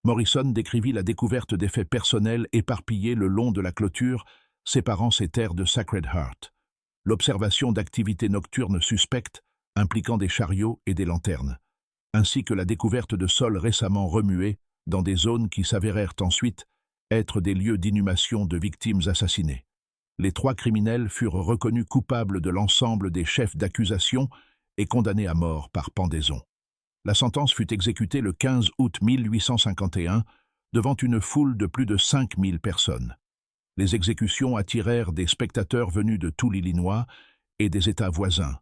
Morrison décrivit la découverte d'effets personnels éparpillés le long de la clôture séparant ces terres de Sacred Heart. L'observation d'activités nocturnes suspectes impliquant des chariots et des lanternes, ainsi que la découverte de sols récemment remués dans des zones qui s'avérèrent ensuite être des lieux d'inhumation de victimes assassinées. Les 3 criminels furent reconnus coupables de l'ensemble des chefs d'accusation et condamnés à mort par pendaison. La sentence fut exécutée le 15 août 1851 devant une foule de plus de 5000 personnes. Les exécutions attirèrent des spectateurs venus de tout l'Illinois et des États voisins,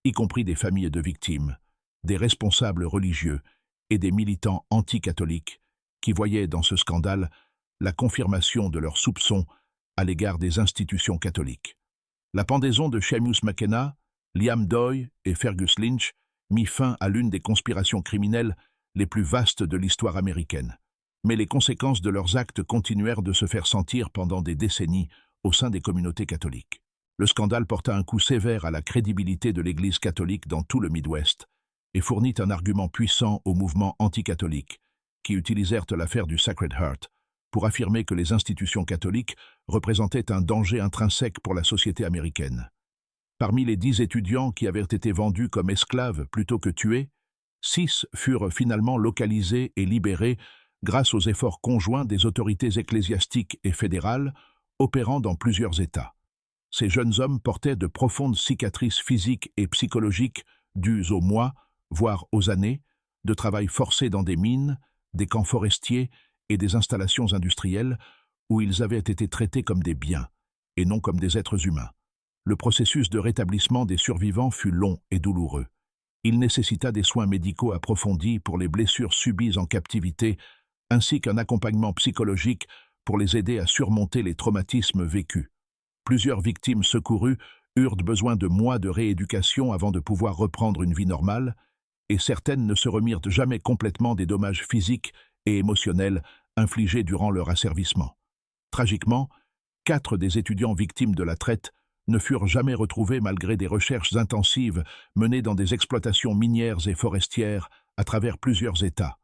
y compris des familles de victimes, des responsables religieux et des militants anti-catholiques qui voyaient dans ce scandale la confirmation de leurs soupçons à l'égard des institutions catholiques. La pendaison de Seamus McKenna, Liam Doyle et Fergus Lynch mit fin à l'une des conspirations criminelles les plus vastes de l'histoire américaine. Mais les conséquences de leurs actes continuèrent de se faire sentir pendant des décennies au sein des communautés catholiques. Le scandale porta un coup sévère à la crédibilité de l'Église catholique dans tout le Midwest et fournit un argument puissant aux mouvements anticatholiques qui utilisèrent l'affaire du Sacred Heart pour affirmer que les institutions catholiques représentaient un danger intrinsèque pour la société américaine. Parmi les 10 étudiants qui avaient été vendus comme esclaves plutôt que tués, 6 furent finalement localisés et libérés grâce aux efforts conjoints des autorités ecclésiastiques et fédérales opérant dans plusieurs États. Ces jeunes hommes portaient de profondes cicatrices physiques et psychologiques dues aux mois, voire aux années, de travail forcé dans des mines, des camps forestiers et des installations industrielles où ils avaient été traités comme des biens et non comme des êtres humains. Le processus de rétablissement des survivants fut long et douloureux. Il nécessita des soins médicaux approfondis pour les blessures subies en captivité ainsi qu'un accompagnement psychologique pour les aider à surmonter les traumatismes vécus. Plusieurs victimes secourues eurent besoin de mois de rééducation avant de pouvoir reprendre une vie normale, et certaines ne se remirent jamais complètement des dommages physiques et émotionnels infligés durant leur asservissement. Tragiquement, 4 des étudiants victimes de la traite ne furent jamais retrouvés malgré des recherches intensives menées dans des exploitations minières et forestières à travers plusieurs États.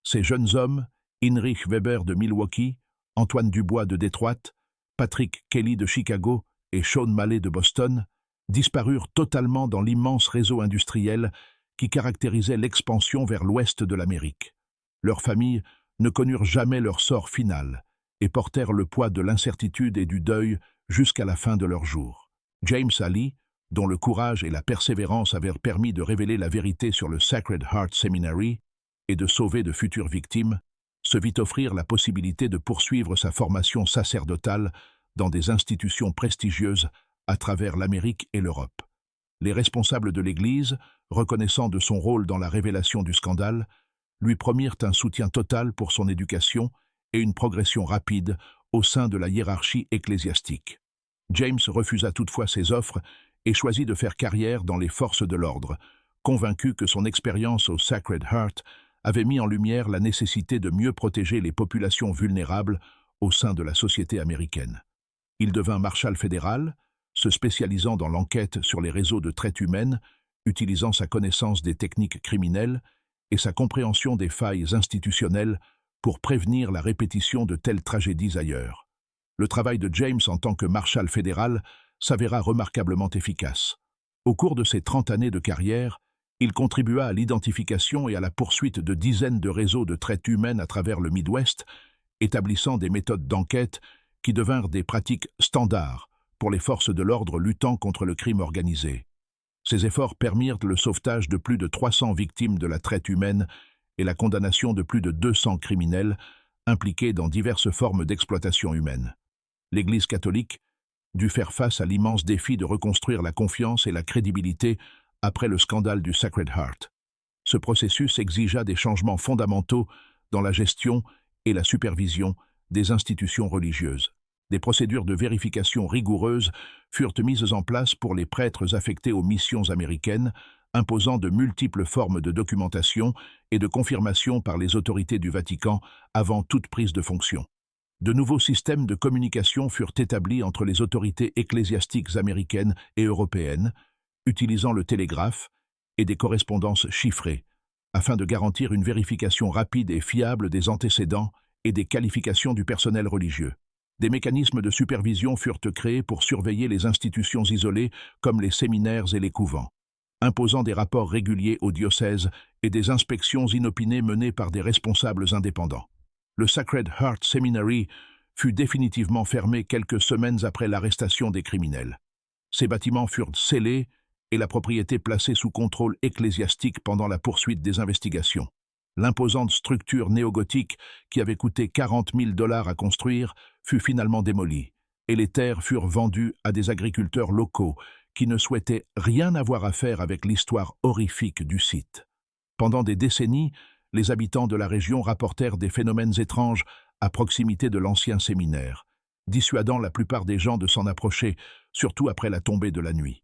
Ces jeunes hommes, Heinrich Weber de Milwaukee, Antoine Dubois de Détroit, Patrick Kelly de Chicago et Sean Malley de Boston, disparurent totalement dans l'immense réseau industriel qui caractérisait l'expansion vers l'ouest de l'Amérique. Leurs familles ne connurent jamais leur sort final et portèrent le poids de l'incertitude et du deuil jusqu'à la fin de leurs jours. James Alley, dont le courage et la persévérance avaient permis de révéler la vérité sur le Sacred Heart Seminary et de sauver de futures victimes, se vit offrir la possibilité de poursuivre sa formation sacerdotale dans des institutions prestigieuses à travers l'Amérique et l'Europe. Les responsables de l'Église, reconnaissant de son rôle dans la révélation du scandale, lui promirent un soutien total pour son éducation et une progression rapide au sein de la hiérarchie ecclésiastique. James refusa toutefois ces offres et choisit de faire carrière dans les forces de l'ordre, convaincu que son expérience au Sacred Heart avait mis en lumière la nécessité de mieux protéger les populations vulnérables au sein de la société américaine. Il devint marshal fédéral, se spécialisant dans l'enquête sur les réseaux de traite humaine, utilisant sa connaissance des techniques criminelles et sa compréhension des failles institutionnelles pour prévenir la répétition de telles tragédies ailleurs. Le travail de James en tant que marshal fédéral s'avéra remarquablement efficace. Au cours de ses 30 années de carrière, il contribua à l'identification et à la poursuite de dizaines de réseaux de traite humaine à travers le Midwest, établissant des méthodes d'enquête qui devinrent des pratiques standards pour les forces de l'ordre luttant contre le crime organisé. Ces efforts permirent le sauvetage de plus de 300 victimes de la traite humaine et la condamnation de plus de 200 criminels impliqués dans diverses formes d'exploitation humaine. L'Église catholique dut faire face à l'immense défi de reconstruire la confiance et la crédibilité après le scandale du Sacred Heart. Ce processus exigea des changements fondamentaux dans la gestion et la supervision des institutions religieuses. Des procédures de vérification rigoureuses furent mises en place pour les prêtres affectés aux missions américaines, imposant de multiples formes de documentation et de confirmation par les autorités du Vatican avant toute prise de fonction. De nouveaux systèmes de communication furent établis entre les autorités ecclésiastiques américaines et européennes, utilisant le télégraphe et des correspondances chiffrées, afin de garantir une vérification rapide et fiable des antécédents et des qualifications du personnel religieux. Des mécanismes de supervision furent créés pour surveiller les institutions isolées comme les séminaires et les couvents, imposant des rapports réguliers aux diocèses et des inspections inopinées menées par des responsables indépendants. Le Sacred Heart Seminary fut définitivement fermé quelques semaines après l'arrestation des criminels. Ces bâtiments furent scellés et la propriété placée sous contrôle ecclésiastique pendant la poursuite des investigations. L'imposante structure néogothique, qui avait coûté 40 000 $ à construire, fut finalement démolie, et les terres furent vendues à des agriculteurs locaux qui ne souhaitaient rien avoir à faire avec l'histoire horrifique du site. Pendant des décennies, les habitants de la région rapportèrent des phénomènes étranges à proximité de l'ancien séminaire, dissuadant la plupart des gens de s'en approcher, surtout après la tombée de la nuit.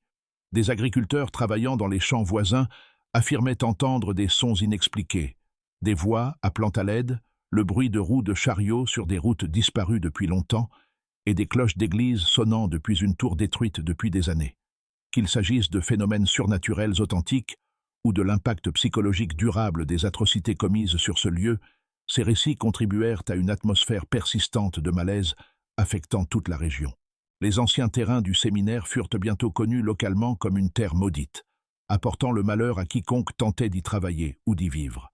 Des agriculteurs travaillant dans les champs voisins affirmaient entendre des sons inexpliqués, des voix appelant à l'aide, le bruit de roues de chariots sur des routes disparues depuis longtemps et des cloches d'église sonnant depuis une tour détruite depuis des années. Qu'il s'agisse de phénomènes surnaturels authentiques ou de l'impact psychologique durable des atrocités commises sur ce lieu, ces récits contribuèrent à une atmosphère persistante de malaise affectant toute la région. Les anciens terrains du séminaire furent bientôt connus localement comme une terre maudite, apportant le malheur à quiconque tentait d'y travailler ou d'y vivre.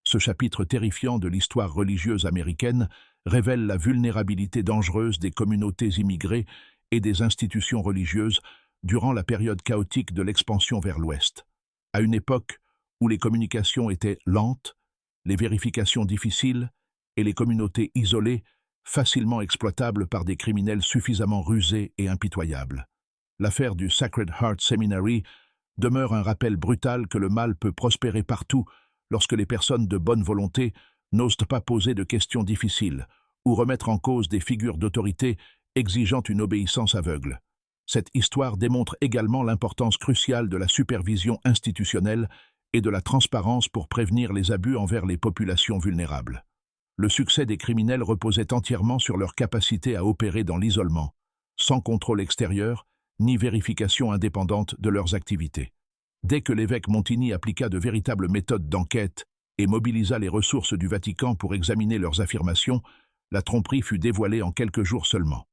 Ce chapitre terrifiant de l'histoire religieuse américaine révèle la vulnérabilité dangereuse des communautés immigrées et des institutions religieuses durant la période chaotique de l'expansion vers l'Ouest. À une époque où les communications étaient lentes, les vérifications difficiles et les communautés isolées, facilement exploitables par des criminels suffisamment rusés et impitoyables. L'affaire du Sacred Heart Seminary demeure un rappel brutal que le mal peut prospérer partout lorsque les personnes de bonne volonté n'osent pas poser de questions difficiles ou remettre en cause des figures d'autorité exigeant une obéissance aveugle. Cette histoire démontre également l'importance cruciale de la supervision institutionnelle et de la transparence pour prévenir les abus envers les populations vulnérables. Le succès des criminels reposait entièrement sur leur capacité à opérer dans l'isolement, sans contrôle extérieur ni vérification indépendante de leurs activités. Dès que l'évêque Montini appliqua de véritables méthodes d'enquête et mobilisa les ressources du Vatican pour examiner leurs affirmations, la tromperie fut dévoilée en quelques jours seulement.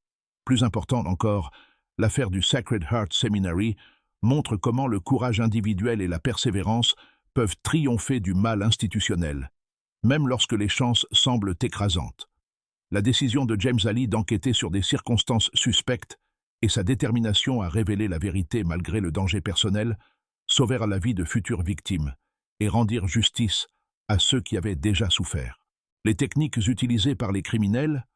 Plus important encore, l'affaire du Sacred Heart Seminary montre comment le courage individuel et la persévérance peuvent triompher du mal institutionnel, même lorsque les chances semblent écrasantes. La décision de James Alley d'enquêter sur des circonstances suspectes et sa détermination à révéler la vérité malgré le danger personnel sauvèrent la vie de futures victimes et rendirent justice à ceux qui avaient déjà souffert. Les techniques utilisées par les criminels,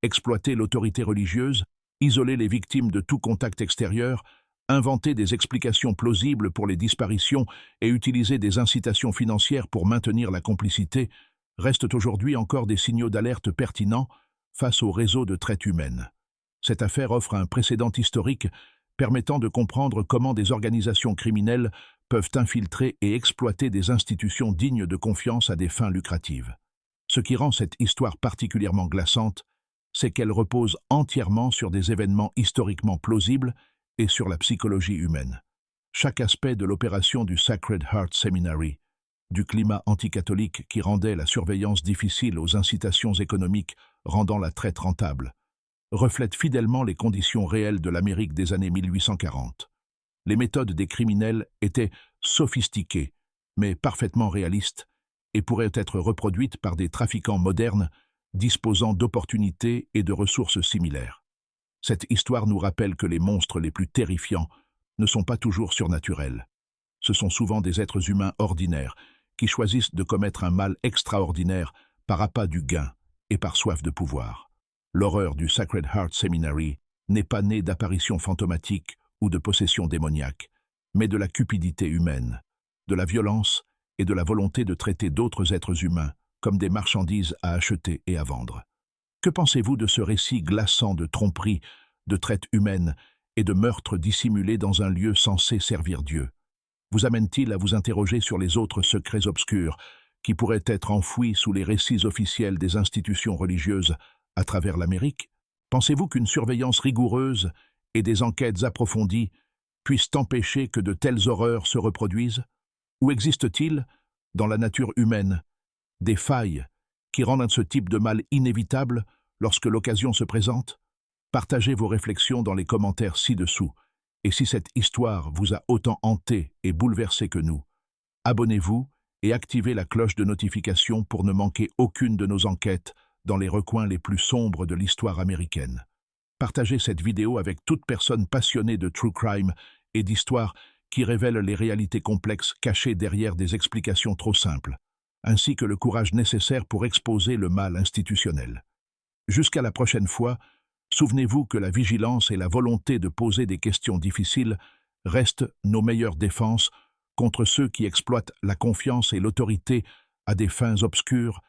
exploiter l'autorité religieuse, isoler les victimes de tout contact extérieur, inventer des explications plausibles pour les disparitions et utiliser des incitations financières pour maintenir la complicité, restent aujourd'hui encore des signaux d'alerte pertinents face au réseau de traite humaine. Cette affaire offre un précédent historique permettant de comprendre comment des organisations criminelles peuvent infiltrer et exploiter des institutions dignes de confiance à des fins lucratives. Ce qui rend cette histoire particulièrement glaçante, c'est qu'elle repose entièrement sur des événements historiquement plausibles et sur la psychologie humaine. Chaque aspect de l'opération du Sacred Heart Seminary, du climat anticatholique qui rendait la surveillance difficile aux incitations économiques rendant la traite rentable, reflète fidèlement les conditions réelles de l'Amérique des années 1840. Les méthodes des criminels étaient sophistiquées, mais parfaitement réalistes, et pourraient être reproduites par des trafiquants modernes disposant d'opportunités et de ressources similaires. Cette histoire nous rappelle que les monstres les plus terrifiants ne sont pas toujours surnaturels. Ce sont souvent des êtres humains ordinaires qui choisissent de commettre un mal extraordinaire par appât du gain et par soif de pouvoir. L'horreur du Sacred Heart Seminary n'est pas née d'apparitions fantomatiques ou de possessions démoniaques, mais de la cupidité humaine, de la violence et de la volonté de traiter d'autres êtres humains comme des marchandises à acheter et à vendre. Que pensez-vous de ce récit glaçant de tromperie, de traite humaine et de meurtre dissimulé dans un lieu censé servir Dieu? Vous amène-t-il à vous interroger sur les autres secrets obscurs qui pourraient être enfouis sous les récits officiels des institutions religieuses à travers l'Amérique? Pensez-vous qu'une surveillance rigoureuse et des enquêtes approfondies puissent empêcher que de telles horreurs se reproduisent? Ou existe-t-il, dans la nature humaine, des failles qui rendent ce type de mal inévitable lorsque l'occasion se présente? Partagez vos réflexions dans les commentaires ci-dessous. Et si cette histoire vous a autant hanté et bouleversé que nous, abonnez-vous et activez la cloche de notification pour ne manquer aucune de nos enquêtes dans les recoins les plus sombres de l'histoire américaine. Partagez cette vidéo avec toute personne passionnée de true crime et d'histoires qui révèlent les réalités complexes cachées derrière des explications trop simples, ainsi que le courage nécessaire pour exposer le mal institutionnel. Jusqu'à la prochaine fois, souvenez-vous que la vigilance et la volonté de poser des questions difficiles restent nos meilleures défenses contre ceux qui exploitent la confiance et l'autorité à des fins obscures